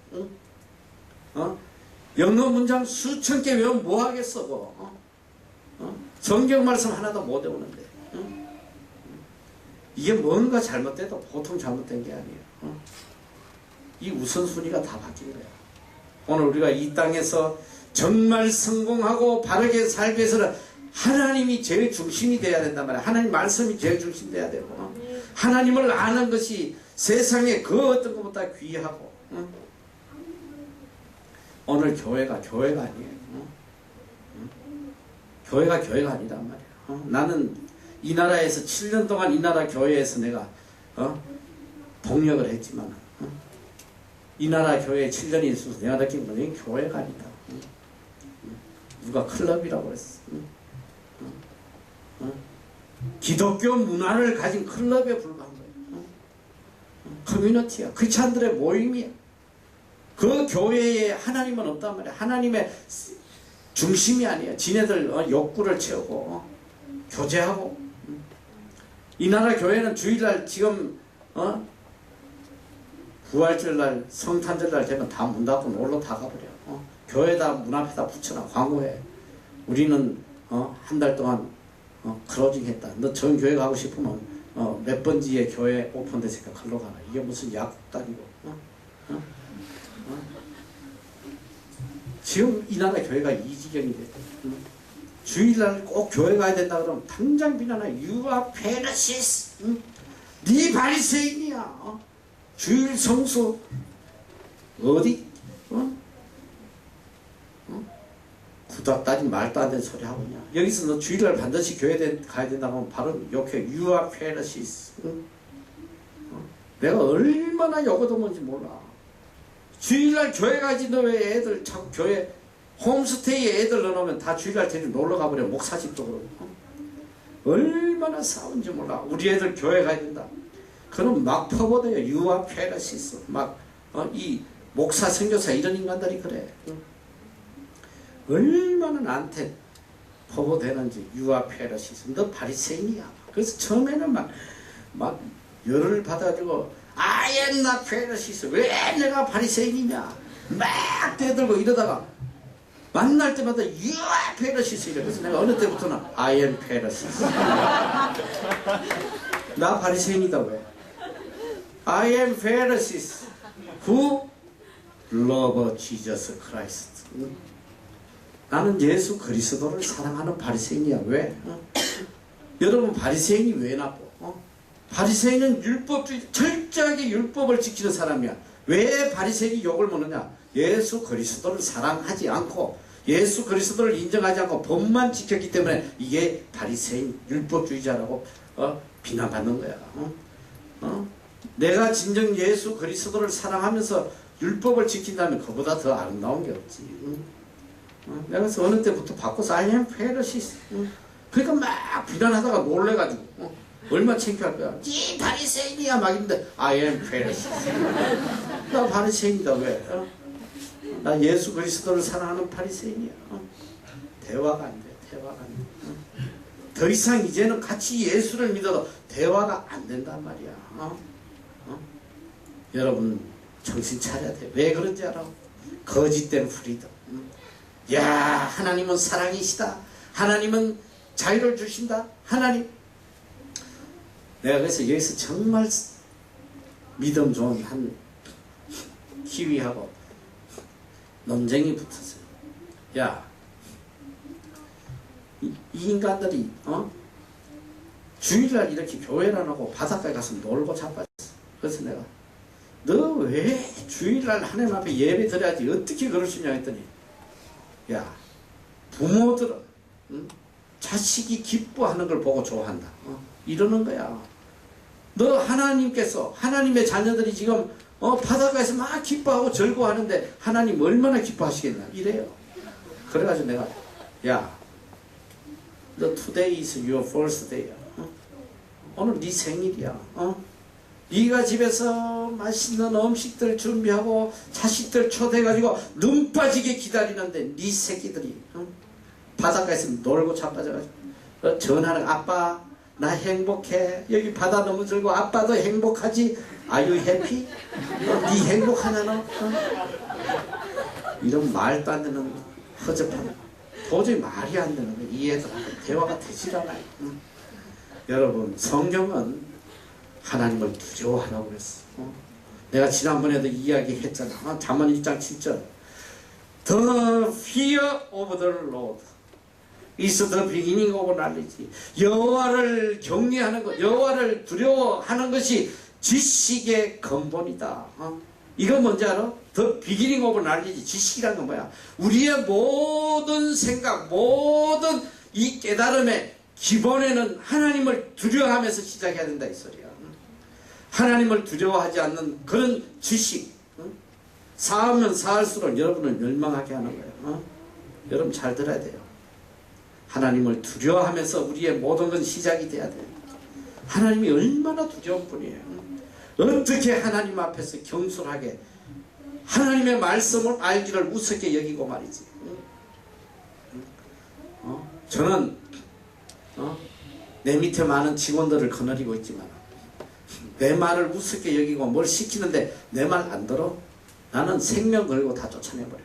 A: 영어 문장 수천 개 외우면 뭐하겠어. 성경 말씀 하나도 못 외우는데 이게 뭔가 잘못돼도 보통 잘못된 게 아니에요. 이 우선순위가 다 바뀐 거야. 오늘 우리가 이 땅에서 정말 성공하고 바르게 살기 위해서는 하나님이 제일 중심이 돼야 된단 말이야. 하나님 말씀이 제일 중심 돼야 되고 하나님을 아는 것이 세상에 그 어떤 것보다 귀하고 오늘 교회가 아니에요. 교회가 아니란 말이야. 나는 이 나라에서 7년 동안 이 나라 교회에서 내가 동력을 했지만 이 나라 교회에 7년이 있어서 내가 느낀 건 이게 교회가 아니다. 누가 클럽이라고 그랬어. 기독교 문화를 가진 클럽에 불과한 거예요. 커뮤니티야. 크리스찬들의 모임이야. 그 교회에 하나님은 없단 말이야. 하나님의 중심이 아니야. 지네들 욕구를 채우고 교제하고. 이 나라 교회는 주일날 지금 부활절날 성탄절날 되면 다 문 닫고 놀러 다 가버려. 교회다 문 앞에다 붙여놔. 광고해. 우리는 한 달 동안 클로징 했다. 너 전 교회 가고 싶으면 몇 번지에 교회 오픈됐으니까 글로 가라. 이게 무슨 약국도 아니고. 지금 이 나라 교회가 이 지경이 됐다. 주일날 꼭 교회 가야 된다 그러면 당장 비난해. You are Pharisees. 네 바리새인이야. 주일 성수 어디? 구닥 따진 말도 안 되는 소리 하고 있냐. 여기서 너 주일날 반드시 교회 가야 된다고 하면 바로 욕해. You are Pharisees. 내가 얼마나 욕을 먹는지 몰라. 주일날 교회 가지. 너 왜 애들 자꾸 교회 홈스테이에 애들 넣어놓으면 다 주일날 데리고 놀러 가버려. 목사집도 그러고. 얼마나 싸운지 몰라. 우리 애들 교회 가야 된다. 그럼 막 퍼버려요. You are Pharisees. 막 이 목사 선교사 이런 인간들이 그래. 얼마나 나한테 퍼버되는지. You are Pharisees. 너 바리새인이야. 그래서 처음에는 막 열을 받아주고 I am not Pharisees. 왜 내가 바리새인이냐 막 대들고 이러다가 만날 때마다 You are Pharisees 이래. 그래서 내가 어느 때부터는 I am Pharisees. 나 바리새인이다. 왜? I am Pharisees who love Jesus Christ. 나는 예수 그리스도를 사랑하는 바리새인이야. 왜? 여러분 바리새인이 왜 나빠? 바리새인은 율법주의, 철저하게 율법을 지키는 사람이야. 왜 바리새인이 욕을 먹느냐? 예수 그리스도를 사랑하지 않고 예수 그리스도를 인정하지 않고 법만 지켰기 때문에 이게 바리새인 율법주의자라고 비난받는 거야. 내가 진정 예수 그리스도를 사랑하면서 율법을 지킨다면 그보다 더 아름다운 게 없지. 내가 그래서 어느 때부터 바꿔서 I am Pharisee. 그러니까 막 비난하다가 놀래가지고 얼마 창피할 거야. 이 바리새인이야 막 이런데 I am Pharisee. 나 바리새인이다 왜? 나 예수 그리스도를 사랑하는 바리새인이야. 대화가 안 돼. 대화가 안 돼. 더 이상 이제는 같이 예수를 믿어도 대화가 안 된단 말이야. 여러분 정신 차려야 돼. 왜 그런지 알아? 거짓된 프리덤. 야, 하나님은 사랑이시다. 하나님은 자유를 주신다. 하나님. 내가 그래서 여기서 정말 믿음 좋은 한 키위하고 논쟁이 붙었어요. 야, 이 인간들이 주일날 이렇게 교회를 안 하고 바닷가에 가서 놀고 자빠졌어. 그래서 내가 너 왜 주일날 하나님 앞에 예배 드려야지 어떻게 그럴 수 있냐 했더니 야, 부모들은 자식이 기뻐하는 걸 보고 좋아한다. 이러는 거야. 너 하나님께서 하나님의 자녀들이 지금 바닷가에서 막 기뻐하고 즐거워하는데 하나님 얼마나 기뻐하시겠나 이래요. 그래가지고 내가 야, 너 today is your first day. 오늘 네 생일이야. 네가 집에서 맛있는 음식들 준비하고 자식들 초대해가지고 눈 빠지게 기다리는데 네 새끼들이 바닷가에서 놀고 자빠져가지고 전화를 아빠 나 행복해. 여기 바다 너무 즐거워. 아빠도 행복하지? Are you happy? 네 행복하냐 너? 이런 말도 안 되는 허접한 도저히 말이 안 되는 거. 이 애들하고 대화가 되질 않아요. 여러분 성경은 하나님을 두려워하라고 그랬어. 내가 지난번에도 이야기했잖아. 잠언 1장 7절 The fear of the Lord is the beginning of knowledge. 여호와를 경외하는 것, 여호와를 두려워하는 것이 지식의 근본이다. 이건 뭔지 알아? The beginning of knowledge. 지식이란 건 뭐야? 우리의 모든 생각, 모든 이 깨달음의 기본에는 하나님을 두려워하면서 시작해야 된다 이 소리야. 하나님을 두려워하지 않는 그런 지식, 쌓으면 쌓을수록 여러분을 멸망하게 하는 거예요. 여러분 잘 들어야 돼요. 하나님을 두려워하면서 우리의 모든 건 시작이 돼야 돼요. 하나님이 얼마나 두려운 분이에요. 어떻게 하나님 앞에서 경솔하게 하나님의 말씀을 알기를 우습게 여기고 말이지. 저는 내 밑에 많은 직원들을 거느리고 있지만 내 말을 우습게 여기고 뭘 시키는데 내 말 안 들어? 나는 생명 걸고 다 쫓아내버려.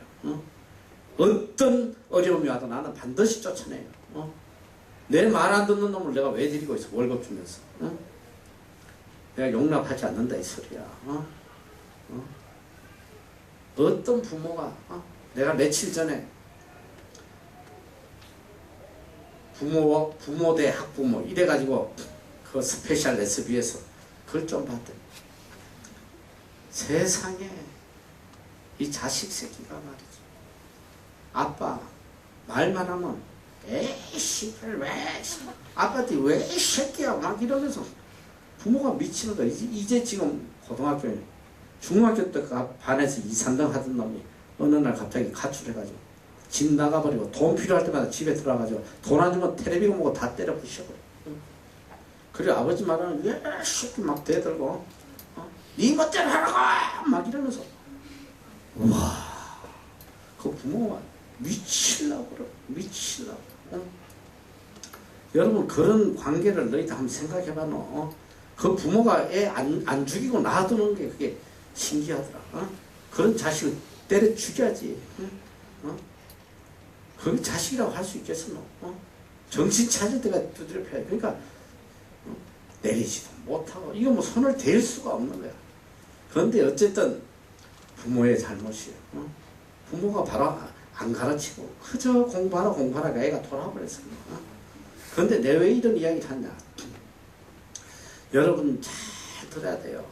A: 어떤 어려움이 와도 나는 반드시 쫓아내요. 내 말 안 듣는 놈을 내가 왜 데리고 있어? 월급 주면서. 내가 용납하지 않는다 이 소리야. 어떤 부모가 내가 며칠 전에 부모 대 학부모 이래가지고 그 스페셜 SB에서 그걸 좀 봤더니 세상에 이 자식 새끼가 말이지 아빠 말만 하면 에이 씨발 왜 아빠한테 왜 새끼야 막 이러면서 부모가 미치는 거야. 이제 지금 고등학교에 중학교 때 반에서 2, 3등 하던 놈이 어느 날 갑자기 가출해가지고 집 나가버리고 돈 필요할 때마다 집에 들어와가지고 돈 안 주면 텔레비전 보고 다 때려 부셔버려. 그리고 아버지 말하는 왜 새끼 막 대들고 네 멋대로 하라고 막 이러면서 와 그 부모가 미치려고 그래. 미치려고. 여러분 그런 관계를 너희들 한번 생각해봐. 그 부모가 애 안 죽이고 놔두는 게 그게 신기하더라. 그런 자식을 때려 죽여야지. 그게 자식이라고 할 수 있겠어 너? 정신 차릴 때가 두드려 패야. 그러니까 내리지도 못하고 이거 뭐 손을 댈 수가 없는 거야. 그런데 어쨌든 부모의 잘못이에요. 부모가 바로 안 가르치고 그저 공부하라 애가 돌아버렸어. 그런데 내 왜 이런 이야기를 하냐. 여러분 잘 들어야 돼요.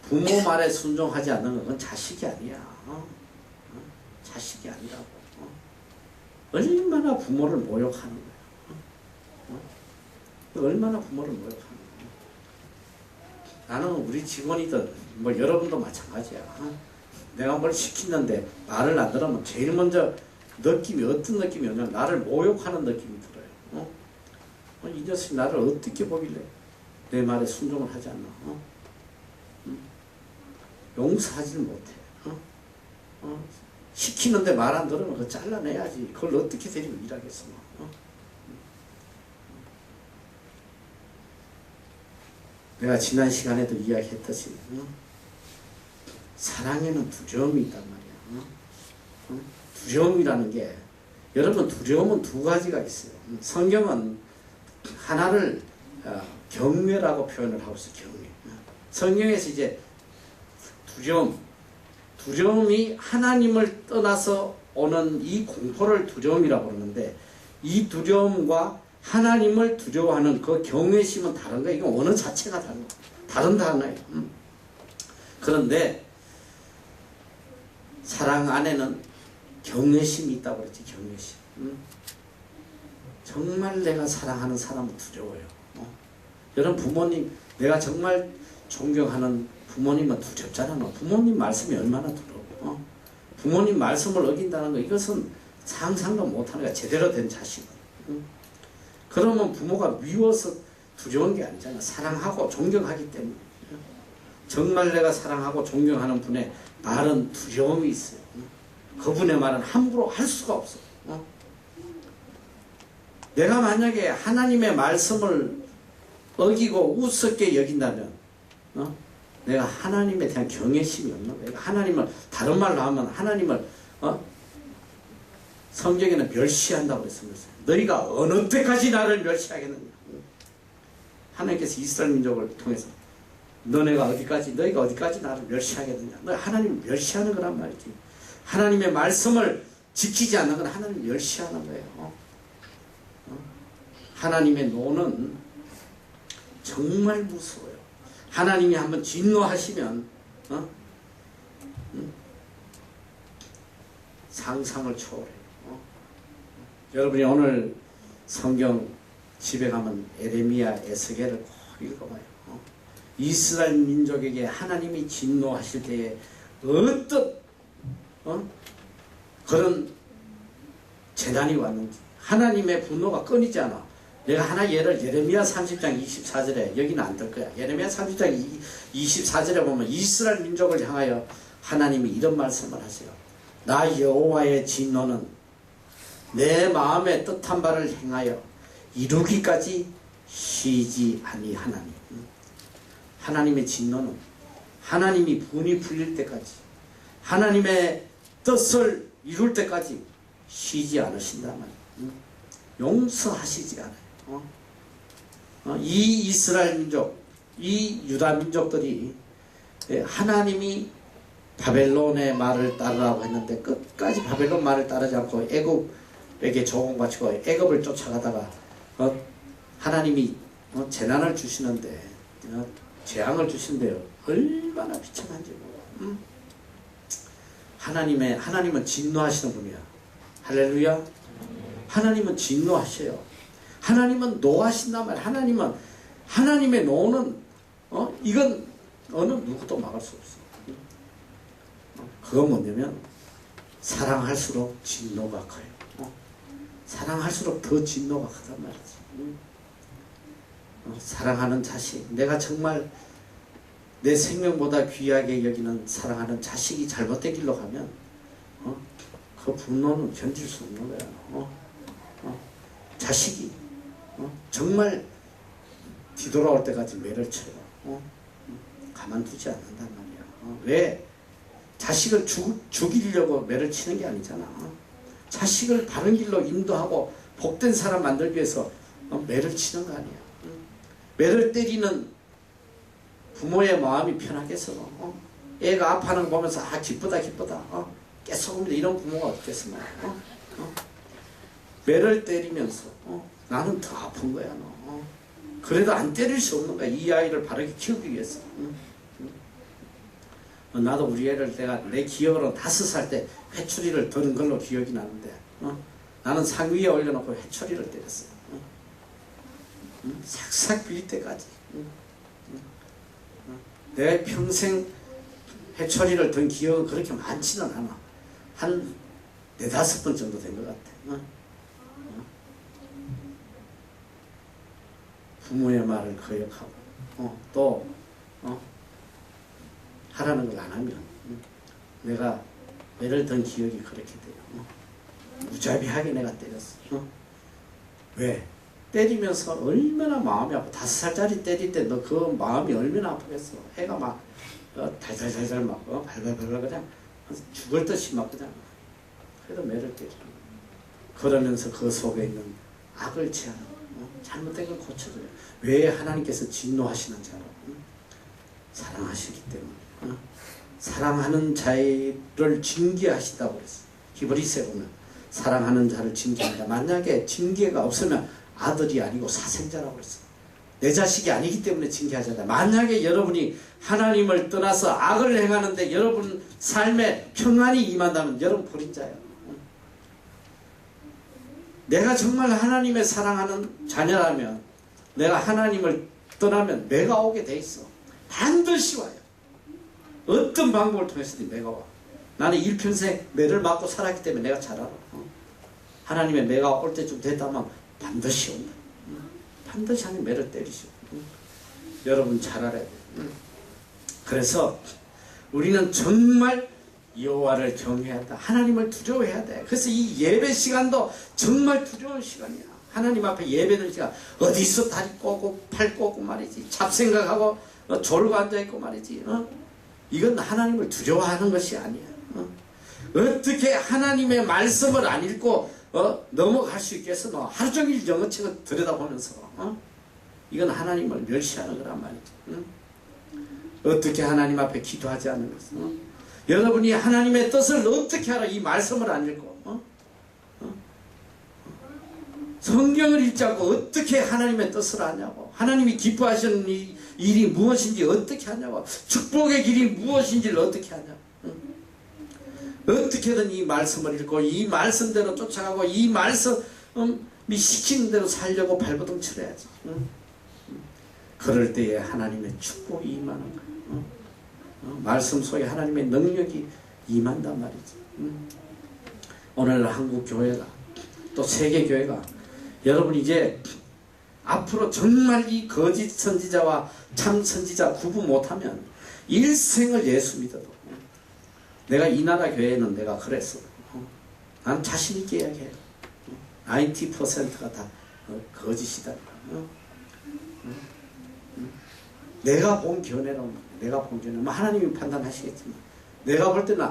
A: 부모 말에 순종하지 않는 건 그건 자식이 아니야. 자식이 아니라고. 얼마나 부모를 모욕하는 거야. 얼마나 부모를 모욕하는 거야. 나는 우리 직원이든 뭐 여러분도 마찬가지야. 내가 뭘 시키는데 말을 안 들으면 제일 먼저 느낌이 어떤 느낌이 오냐면 나를 모욕하는 느낌이 들어요. 이 녀석이 나를 어떻게 보길래 내 말에 순종을 하지 않나. 용서하지를 못해. 시키는데 말 안 들으면 그거 잘라내야지. 그걸 어떻게 데리고 일하겠어. 내가 지난 시간에도 이야기했듯이 사랑에는 두려움이 있단 말이야. 두려움이라는 게, 여러분, 두려움은 두 가지가 있어요. 성경은 하나를 경외라고 표현을 하고 있어요. 경외. 성경에서 이제 두려움이 하나님을 떠나서 오는 이 공포를 두려움이라고 그러는데, 이 두려움과 하나님을 두려워하는 그 경외심은 다른 거예요. 이건 언어 자체가 다른 단어예요. 그런데 사랑 안에는 경외심이 있다고 그랬지. 경외심. 정말 내가 사랑하는 사람은 두려워요. 여러분, 부모님, 내가 정말 존경하는 부모님은 두렵잖아요. 부모님 말씀이 얼마나 두려워. 부모님 말씀을 어긴다는 거, 이것은 상상도 못하는 거야. 제대로 된 자식은. 그러면 부모가 미워서 두려운 게 아니잖아. 사랑하고 존경하기 때문에. 정말 내가 사랑하고 존경하는 분의 말은 두려움이 있어요. 그분의 말은 함부로 할 수가 없어. 내가 만약에 하나님의 말씀을 어기고 우습게 여긴다면, 내가 하나님에 대한 경외심이 없는 거야. 하나님을, 다른 말로 하면 하나님을, 성경에는 멸시한다고 그랬습니다. 너희가 어느 때까지 나를 멸시하겠느냐. 하나님께서 이스라엘 민족을 통해서 너희가 어디까지 나를 멸시하겠느냐. 너 하나님을 멸시하는 거란 말이지. 하나님의 말씀을 지키지 않는 건 하나님을 멸시하는 거예요. 하나님의 노는 정말 무서워요. 하나님이 한번 진노하시면 상상을 초월해요. 여러분이 오늘 성경 집에 가면 에레미야, 에스겔을 꼭 읽어봐요. 이스라엘 민족에게 하나님이 진노하실 때에 어떤 그런 재난이 왔는지, 하나님의 분노가 끊이지 않아. 내가 하나 예를, 예레미야 30장 24절에, 여기는 안 될 거야. 예레미야 30장 24절에 보면 이스라엘 민족을 향하여 하나님이 이런 말씀을 하세요. 나 여호와의 진노는 내 마음에 뜻한 바를 행하여 이루기까지 쉬지 아니하나니. 하나님의 진노는 하나님이 분이 풀릴 때까지, 하나님의 뜻을 이룰 때까지 쉬지 않으신단 말이에요. 용서하시지 않아요. 이 이스라엘 민족, 이 유다 민족들이 하나님이 바벨론의 말을 따르라고 했는데 끝까지 바벨론 말을 따르지 않고 애굽에게 조공바치고 애굽을 쫓아가다가 하나님이 재난을 주시는데, 재앙을 주신대요. 얼마나 비참한지. 하나님은 진노하시는 분이야. 할렐루야. 하나님은 진노하셔요. 하나님은 노하신단 말이야. 하나님의 노는 이건 어느 누구도 막을 수 없어. 그건 뭐냐면 사랑할수록 진노가 커요. 사랑할수록 더 진노가 크단 말이지. 사랑하는 자식, 내가 정말 내 생명보다 귀하게 여기는 사랑하는 자식이 잘못된 길로 가면 그 분노는 견딜 수 없는 거야. 자식이 정말 뒤돌아올 때까지 매를 쳐요. 가만두지 않는단 말이야. 왜? 자식을 죽이려고 매를 치는 게 아니잖아. 자식을 바른 길로 인도하고 복된 사람 만들기 위해서 매를 치는 거 아니야. 매를 때리는 부모의 마음이 편하겠어. 애가 아파하는 거 보면서 기쁘다 깨소금이다, 이런 부모가 어떻겠어. 매를 때리면서 나는 더 아픈 거야. 그래도 안 때릴 수 없는 거야. 이 아이를 바르게 키우기 위해서. 나도 우리 애를 내 기억으로 5살 때 회초리를 드는 걸로 기억이 나는데 나는 상 위에 올려놓고 회초리를 때렸어. 싹싹 빌릴 때까지. 내 평생 회초리를 든 기억은 그렇게 많지는 않아. 한 4-5번 정도 된 것 같아. 부모의 말을 거역하고 또 하라는 걸 안 하면 내가 예를 든 기억이 그렇게 돼요. 무자비하게 내가 때렸어. 왜? 때리면서 얼마나 마음이 아파. 5살짜리 때릴 때 너 그 마음이 얼마나 아프겠어. 애가 막 달달달달 막 발발발발 그냥 죽을 듯이 막 그냥. 그래도 매를 때려. 그러면서 그 속에 있는 악을 제하는 잘못된 걸 고쳐줘요. 왜 하나님께서 진노하시는 줄 알아? 사랑하시기 때문에. 사랑하는 자를 징계하신다고 그랬어. 히브리서에 보면 사랑하는 자를 징계한다. 만약에 징계가 없으면 아들이 아니고 사생자라고 그랬어. 내 자식이 아니기 때문에 징계하잖아. 만약에 여러분이 하나님을 떠나서 악을 행하는데 여러분 삶에 평안이 임한다면 여러분 버린 자예요. 내가 정말 하나님의 사랑하는 자녀라면 내가 하나님을 떠나면 매가 오게 돼 있어. 반드시 와요. 어떤 방법을 통해서든 매가 와. 나는 일평생 매를 맞고 살았기 때문에 내가 잘 알아. 하나님의 매가 올 때쯤 됐다면 반드시 온다. 반드시 하나님 매를 때리시오. 여러분 잘 알아야 돼요. 그래서 우리는 정말 여호와를 경외해야 한다. 하나님을 두려워해야 돼. 그래서 이 예배 시간도 정말 두려운 시간이야. 하나님 앞에 예배드리는 시간 어디서 다리 꼬고 팔 꼬고 말이지. 잡생각하고 졸고 앉아있고 말이지. 이건 하나님을 두려워하는 것이 아니야. 어떻게 하나님의 말씀을 안 읽고 넘어갈 수 있겠어? 너 하루 종일 영어책을 들여다보면서 이건 하나님을 멸시하는 거란 말이지. 어떻게 하나님 앞에 기도하지 않는 것은 여러분이 하나님의 뜻을 어떻게 알아? 이 말씀을 안 읽고 성경을 읽지 않고 어떻게 하나님의 뜻을 아냐고. 하나님이 기뻐하시는 일이 무엇인지 어떻게 하냐고. 축복의 길이 무엇인지를 어떻게 하냐고. 어떻게든 이 말씀을 읽고 이 말씀대로 쫓아가고 이 말씀이 시키는 대로 살려고 발버둥 쳐야지. 그럴 때에 하나님의 축복이 임하는 거야. 말씀 속에 하나님의 능력이 임한단 말이지. 오늘 한국 교회가 또 세계 교회가 여러분 이제 앞으로 정말 이 거짓 선지자와 참 선지자 구분 못하면 일생을 예수 믿어도 내가 이 나라 교회는 내가 그랬어. 난 자신 있게 이야기해요. 90%가 다 거짓이다. 내가 본 견해로 내가 본 견해 하나님이 판단하시겠지만 내가 볼 때는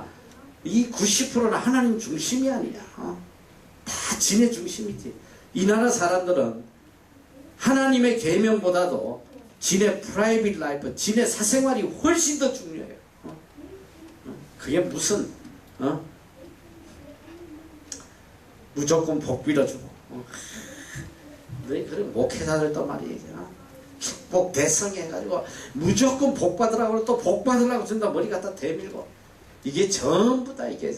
A: 이 90%는 하나님 중심이 아니야. 다 지네 중심이지. 이 나라 사람들은 하나님의 계명보다도 지네 프라이빗 라이프, 지네 사생활이 훨씬 더 중요해요. 그게 무슨 무조건 복 빌어주고 너희 그런 목회자들도 말이지. 축복 대성해 해가지고 무조건 복 받으라고 또 복 받으라고 준다 머리 갖다 대밀고 이게 전부 다 이게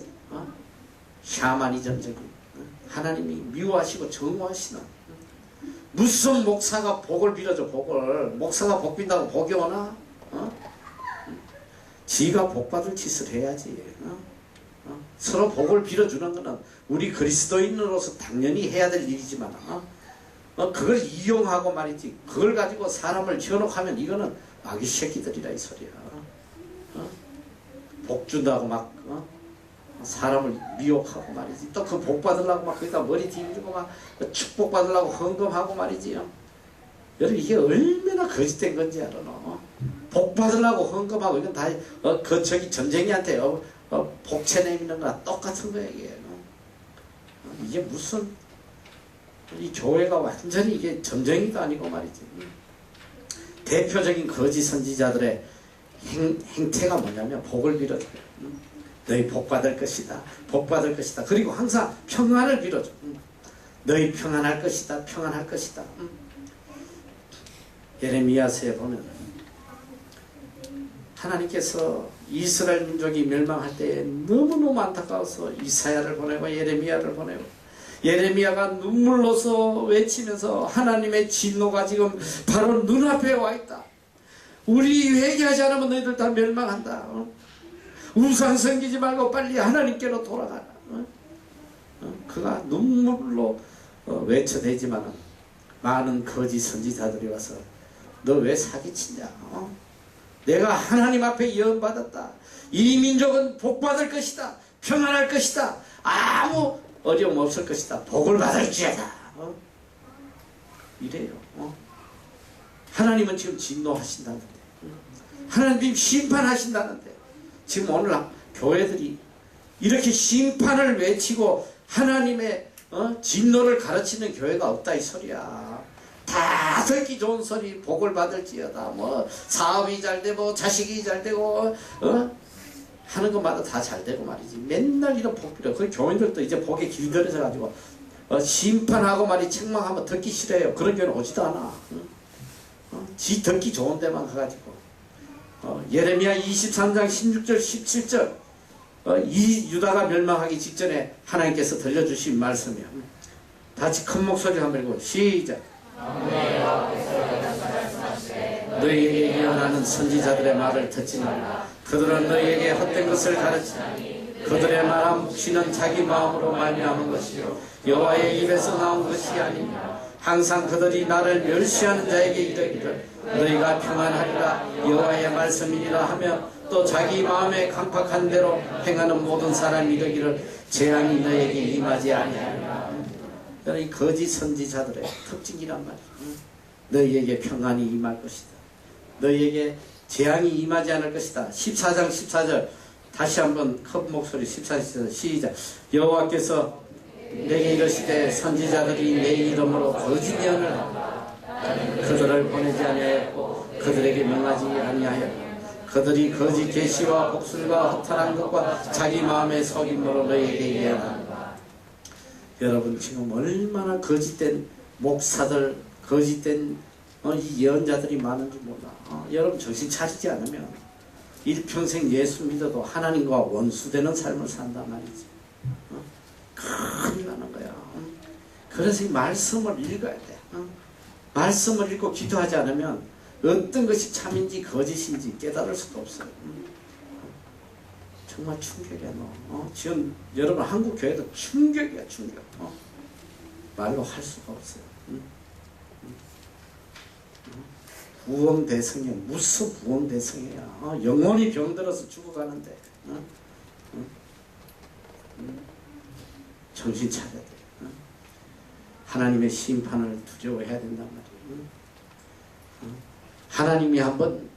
A: 샤머니즘적인 하나님이 미워하시고 정오하시는 무슨 목사가 복을 빌어줘. 복을 목사가 복 빈다고 복이 오나? 지가 복 받을 짓을 해야지. 서로 복을 빌어주는 것은 우리 그리스도인으로서 당연히 해야 될 일이지만 그걸 이용하고 말이지. 그걸 가지고 사람을 현혹하면 이거는 마귀 새끼들이라 이 소리야. 복 준다고 막 사람을 미혹하고 말이지. 또 그 복 받으려고 막 거기다 머리 뒤밀고 막 축복 받으려고 헌금하고 말이지. 여러분 이게 얼마나 거짓된 건지 알아. 복 받으려고 헌금하고 이건 다 저기 전쟁이한테 복채 내미는 거랑 똑같은 거야 이게. 이게 무슨 이 교회가 완전히 이게 전쟁이도 아니고 말이지. 대표적인 거짓 선지자들의 행태가 뭐냐면 복을 빌어줘요. 너희 복 받을 것이다. 복 받을 것이다. 그리고 항상 평안을 빌어줘. 너희 평안할 것이다. 평안할 것이다. 예레미야서에 보면 하나님께서 이스라엘 민족이 멸망할 때 너무너무 안타까워서 이사야를 보내고 예레미야를 보내고 예레미야가 눈물로서 외치면서 하나님의 진노가 지금 바로 눈앞에 와 있다. 우리 회개하지 않으면 너희들 다 멸망한다. 우상 섬기지 말고 빨리 하나님께로 돌아가라. 그가 눈물로 외쳐대지만은 많은 거짓 선지자들이 와서 너 왜 사기치냐? 내가 하나님 앞에 예언받았다. 이 민족은 복받을 것이다. 평안할 것이다. 아무 어려움 없을 것이다. 복을 받을지어다. 이래요. 하나님은 지금 진노하신다는데, 하나님 심판하신다는데, 지금 오늘 교회들이 이렇게 심판을 외치고 하나님의 진노를 가르치는 교회가 없다 이 소리야. 다 듣기 좋은 소리, 복을 받을지어다, 뭐 사업이 잘 되고 자식이 잘 되고 하는 것마다 다 잘 되고 말이지. 맨날 이런 복 빌어. 그 교인들도 이제 복에 길들여져 가지고 심판하고 말이 책망하면 듣기 싫어요. 그런 교회는 오지도 않아. 지 듣기 좋은 데만 가가지고. 예레미야 23장 16절 17절 이 유다가 멸망하기 직전에 하나님께서 들려주신 말씀이야. 다시 큰 목소리로 한번 읽고 시작. 너희에게 예언하는 선지자들의 말을 듣지 말라. 그들은 너희에게 헛된 것을 가르치니 그들의 말한 묵시는 자기 마음으로 말미암은 것이요 여호와의 입에서 나온 것이 아니냐. 항상 그들이 나를 멸시하는 자에게 이르기를 너희가 평안하리라 여호와의 말씀이니라 하며 또 자기 마음에 강팍한 대로 행하는 모든 사람이 이르기를 재앙이 너희에게 임하지 아니하리라. 이 거짓 선지자들의 특징이란 말이야. 너희에게 평안이 임할 것이다. 너희에게 재앙이 임하지 않을 것이다. 14장 14절 다시 한번 큰 목소리 14절 시작. 여호와께서 내게 이르시되 선지자들이 내 이름으로 거짓 예언을 하고 그들을 보내지 아니하였고 그들에게 명하지 아니하였고 그들이 거짓 계시와 복술과 허탄한 것과 자기 마음의 속임으로 너희에게 예언한다. 여러분 지금 얼마나 거짓된 목사들, 거짓된 이 예언자들이 많은지 몰라. 여러분 정신 차리지 않으면 일평생 예수 믿어도 하나님과 원수되는 삶을 산단 말이지. 큰일 나는 거야. 그래서 이 말씀을 읽어야 돼. 말씀을 읽고 기도하지 않으면 어떤 것이 참인지 거짓인지 깨달을 수가 없어요. 정말 충격이야 너. 지금 여러분 한국 교회도 충격이야 충격. 말로 할 수가 없어요. 부엉대성이야. 무슨 부엉대성이야. 영혼이 병들어서 죽어가는데 정신 차려야 돼. 하나님의 심판을 두려워해야 된단 말이야. 하나님이 한번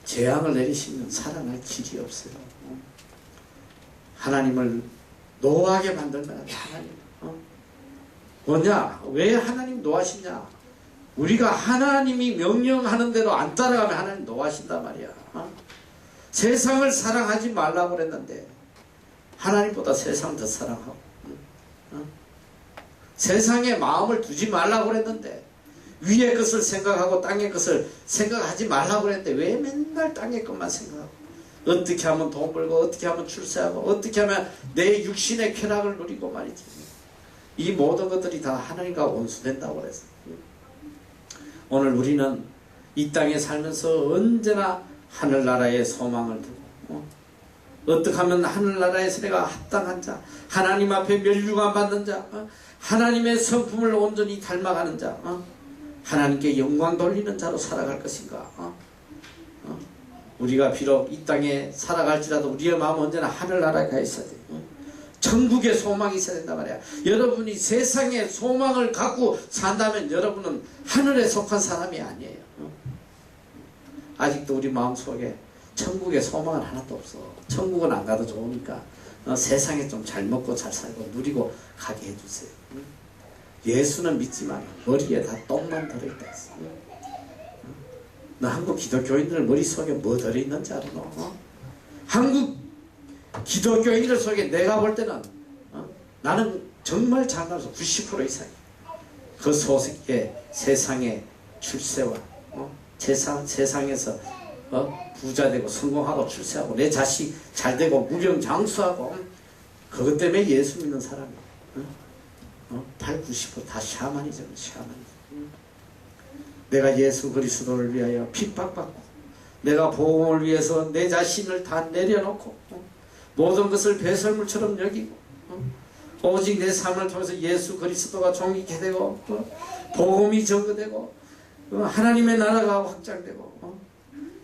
A: 재앙을 내리시면 살아날 길이 없어요. 하나님을 노하게 만들면 하나님 뭐냐? 왜 하나님 노하시냐? 우리가 하나님이 명령하는 대로 안 따라가면 하나님 노하신단 말이야. 세상을 사랑하지 말라고 그랬는데 하나님보다 세상 더 사랑하고 세상에 마음을 두지 말라고 그랬는데 위의 것을 생각하고 땅의 것을 생각하지 말라고 그랬는데 왜 맨날 땅의 것만 생각하고 어떻게 하면 돈 벌고 어떻게 하면 출세하고 어떻게 하면 내 육신의 쾌락을 누리고 말이지. 이 모든 것들이 다 하나님과 원수된다고 그랬어. 오늘 우리는 이 땅에 살면서 언제나 하늘나라의 소망을 두고 어떻게 하면 하늘나라에서 내가 합당한 자, 하나님 앞에 멸류관 받는 자, 하나님의 성품을 온전히 닮아가는 자, 하나님께 영광 돌리는 자로 살아갈 것인가. 우리가 비록 이 땅에 살아갈지라도 우리의 마음은 언제나 하늘나라에 가 있어야 돼. 천국의 소망이 있어야 된단 말이야. 여러분이 세상의 소망을 갖고 산다면 여러분은 하늘에 속한 사람이 아니에요. 아직도 우리 마음속에 천국의 소망은 하나도 없어. 천국은 안 가도 좋으니까 세상에 좀 잘 먹고 잘 살고 누리고 가게 해주세요. 예수는 믿지만 머리에 다 똥만 들어있다 했어. 너 한국 기독교인들 머릿속에 뭐 들어있는지 알아? 한국 기독교인들 속에 내가 볼 때는 나는 정말 장담해서 90% 이상 그 속에 세상의 출세와 세상에서 부자 되고 성공하고 출세하고 내 자식 잘 되고 무병장수하고 그것 때문에 예수 믿는 사람이 80~90% 다 샤머니즘. 내가 예수 그리스도를 위하여 핍박받고 내가 복음을 위해서 내 자신을 다 내려놓고 모든 것을 배설물처럼 여기고 오직 내 삶을 통해서 예수 그리스도가 존귀케 되고 복음이 전거되고 하나님의 나라가 확장되고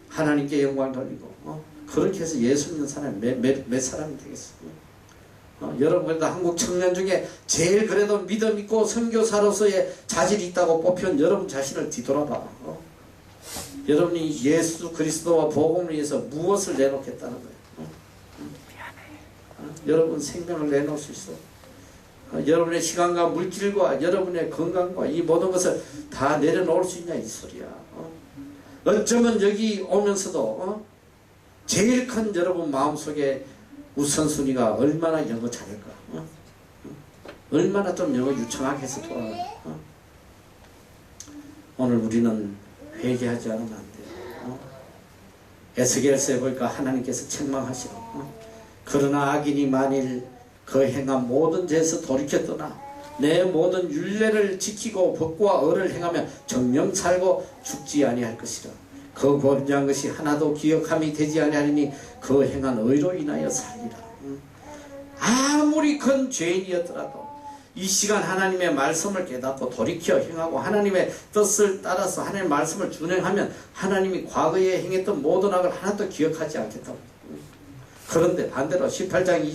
A: 하나님께 영광 돌리고 그렇게 해서 예수 믿는 사람이 몇 사람이 되겠어요? 여러분도 한국 청년 중에 제일 그래도 믿음 있고 선교사로서의 자질이 있다고 뽑힌 여러분 자신을 뒤돌아봐. 여러분이 예수 그리스도와 복음을 위해서 무엇을 내놓겠다는 거예요? 여러분 생명을 내놓을 수 있어. 여러분의 시간과 물질과 여러분의 건강과 이 모든 것을 다 내려놓을 수 있냐 이 소리야. 어쩌면 여기 오면서도 제일 큰 여러분 마음속에 우선순위가 얼마나 영어 잘할까? 얼마나 좀 영어 유창하게 해서 돌아가? 오늘 우리는 회개하지 않으면 안 돼요. 에스겔서에 보니까 하나님께서 책망하시고 그러나 악인이 만일 그 행한 모든 죄에서 돌이켜 떠나 내 모든 율례를 지키고 법과 의를 행하면 정령 살고 죽지 아니할 것이라. 그 범죄한 것이 하나도 기억함이 되지 아니하리니 그 행한 의로 인하여 살리라. 아무리 큰 죄인이었더라도 이 시간 하나님의 말씀을 깨닫고 돌이켜 행하고 하나님의 뜻을 따라서 하나님의 말씀을 준행하면 하나님이 과거에 행했던 모든 악을 하나도 기억하지 않겠다고. 그런데 반대로 18장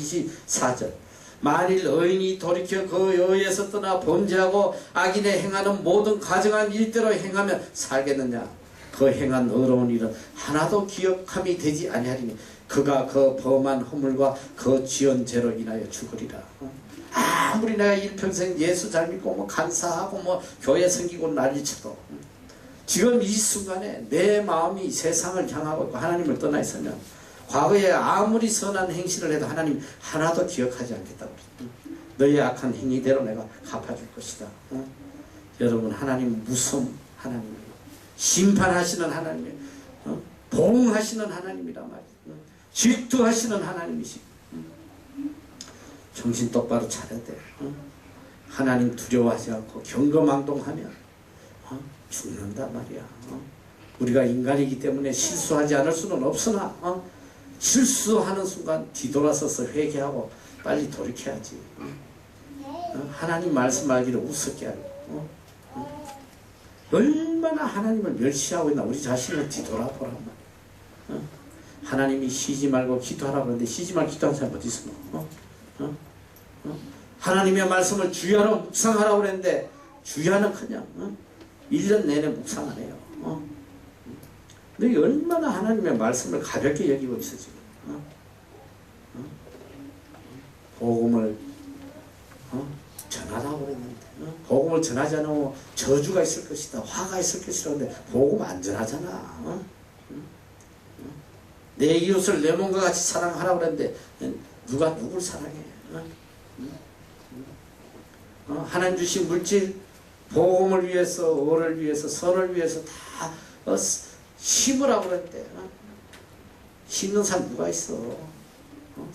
A: 24절 만일 의인이 돌이켜 그 의에서 떠나 범죄하고 악인의 행하는 모든 가정한 일대로 행하면 살겠느냐. 그 행한 의로운 일은 하나도 기억함이 되지 아니하리니 그가 그 범한 허물과 그 지은 죄로 인하여 죽으리라. 아무리 내가 일평생 예수 잘 믿고 간사하고 교회 섬기고 난리쳐도 지금 이 순간에 내 마음이 세상을 향하고 있고 하나님을 떠나 있으면 과거에 아무리 선한 행실을 해도 하나님 하나도 기억하지 않겠다고. 너의 악한 행위대로 내가 갚아줄 것이다. 여러분 하나님 무서운 하나님이에요. 심판하시는 하나님이에요. 보응하시는 하나님이란 말이에요. 질투하시는 하나님이시고 정신 똑바로 차려야 돼. 하나님 두려워하지 않고 경거망동하면 죽는단 말이야. 우리가 인간이기 때문에 실수하지 않을 수는 없으나 실수하는 순간 뒤돌아서서 회개하고 빨리 돌이켜야지. 하나님 말씀 알기를 우습게 하고 얼마나 하나님을 멸시하고 있나 우리 자신을 뒤돌아보란 말이야. 하나님이 쉬지 말고 기도하라고 그러는데 쉬지 말고 기도하는 사람 어디 있어? 하나님의 말씀을 주야로 묵상하라고 그랬는데 주야는 그냥 1년 내내 묵상 안 해요. 너희 얼마나 하나님의 말씀을 가볍게 여기고 있어 지금. 복음을 전하라고 그랬는데 복음을 전하지 않으면 저주가 있을 것이다. 화가 있을 것이다. 근데 복음 안 전하잖아. 내 이웃을 내 몸과 같이 사랑하라고 그랬는데 누가 누굴 사랑해? 하나님 주신 물질 복음을 위해서 의를 위해서 선을 위해서 다 심으라고 그랬대. 심는 사람 누가 있어?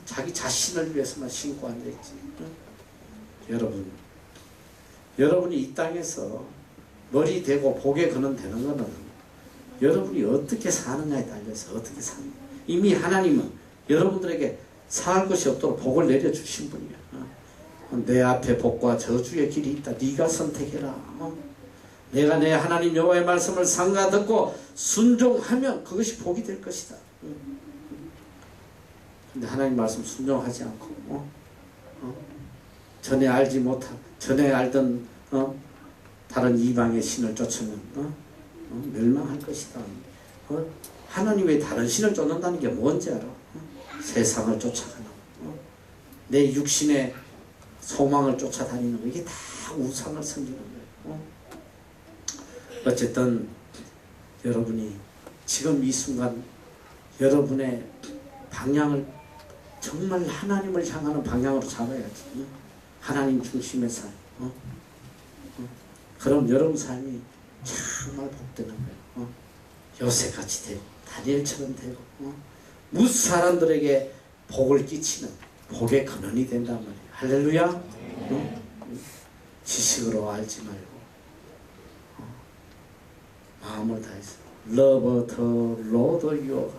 A: 자기 자신을 위해서만 심고 앉아있지. 여러분이 이 땅에서 머리 대고 복에 거는 되는 거는 여러분이 어떻게 사느냐에 달려서 어떻게 사느냐. 이미 하나님은 여러분들에게 살 것이 없도록 복을 내려주신 분이야. 내 앞에 복과 저주의 길이 있다. 네가 선택해라. 내가 내 하나님 여호와의 말씀을 삼가 듣고 순종하면 그것이 복이 될 것이다. 근데 하나님 말씀 순종하지 않고 전에 알지 못한 전에 알던 다른 이방의 신을 쫓으면 멸망할 것이다. 하나님의 다른 신을 쫓는다는 게 뭔지 알아? 세상을 쫓아가는 내 육신의 소망을 쫓아다니는 거. 이게 다 우상을 섬기는 거예요. 어쨌든 여러분이 지금 이 순간 여러분의 방향을 정말 하나님을 향하는 방향으로 잡아야지. 하나님 중심의 삶. 그럼 여러분 삶이 정말 복되는 거예요. 요새같이 되고 다니엘처럼 되고 무수 사람들에게 복을 끼치는 복의 근원이 된단 말이에요. 할렐루야. 지식으로 알지 말고 마음을 다해서 Love the Lord your God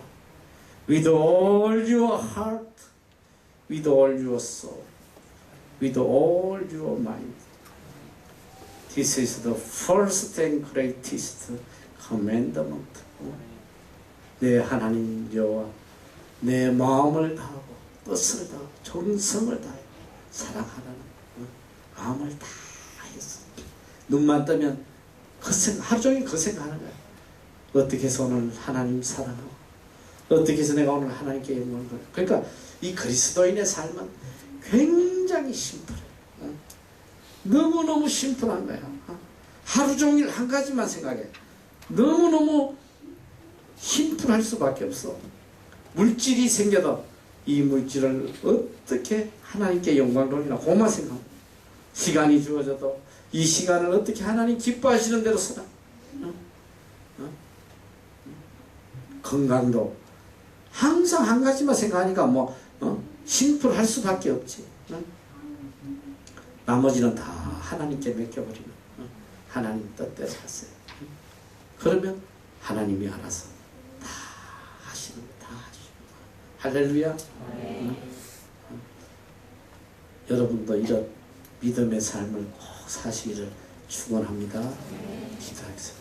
A: with all your heart, with all your soul, with all your mind. This is the first and greatest commandment. 내 하나님 여호와 내 마음을 다하고 뜻을 다하고 정성을 다해 사랑하라는 마음을 다해서 눈만 뜨면 하루 종일 그 생각하는 거야. 어떻게 해서 오늘 하나님 사랑하고 어떻게 해서 내가 오늘 하나님께 영광을 돌려. 그러니까 이 그리스도인의 삶은 굉장히 심플해. 너무너무 심플한 거야. 하루 종일 한 가지만 생각해. 너무너무 심플할 수밖에 없어. 물질이 생겨도 이 물질을 어떻게 하나님께 영광 돌리나 그것만 생각하고, 시간이 주어져도 이 시간을 어떻게 하나님 기뻐하시는 대로 쓰라. 건강도 항상 한 가지만 생각하니까 심플할 수밖에 없지. 나머지는 다 하나님께 맡겨버리는 하나님 뜻대로 하세요. 그러면 하나님이 알아서 다 하시는 다 하시는. 할렐루야. 여러분도 이런 믿음의 삶을 꼭 사시기를 축원합니다. 기도하겠습니다.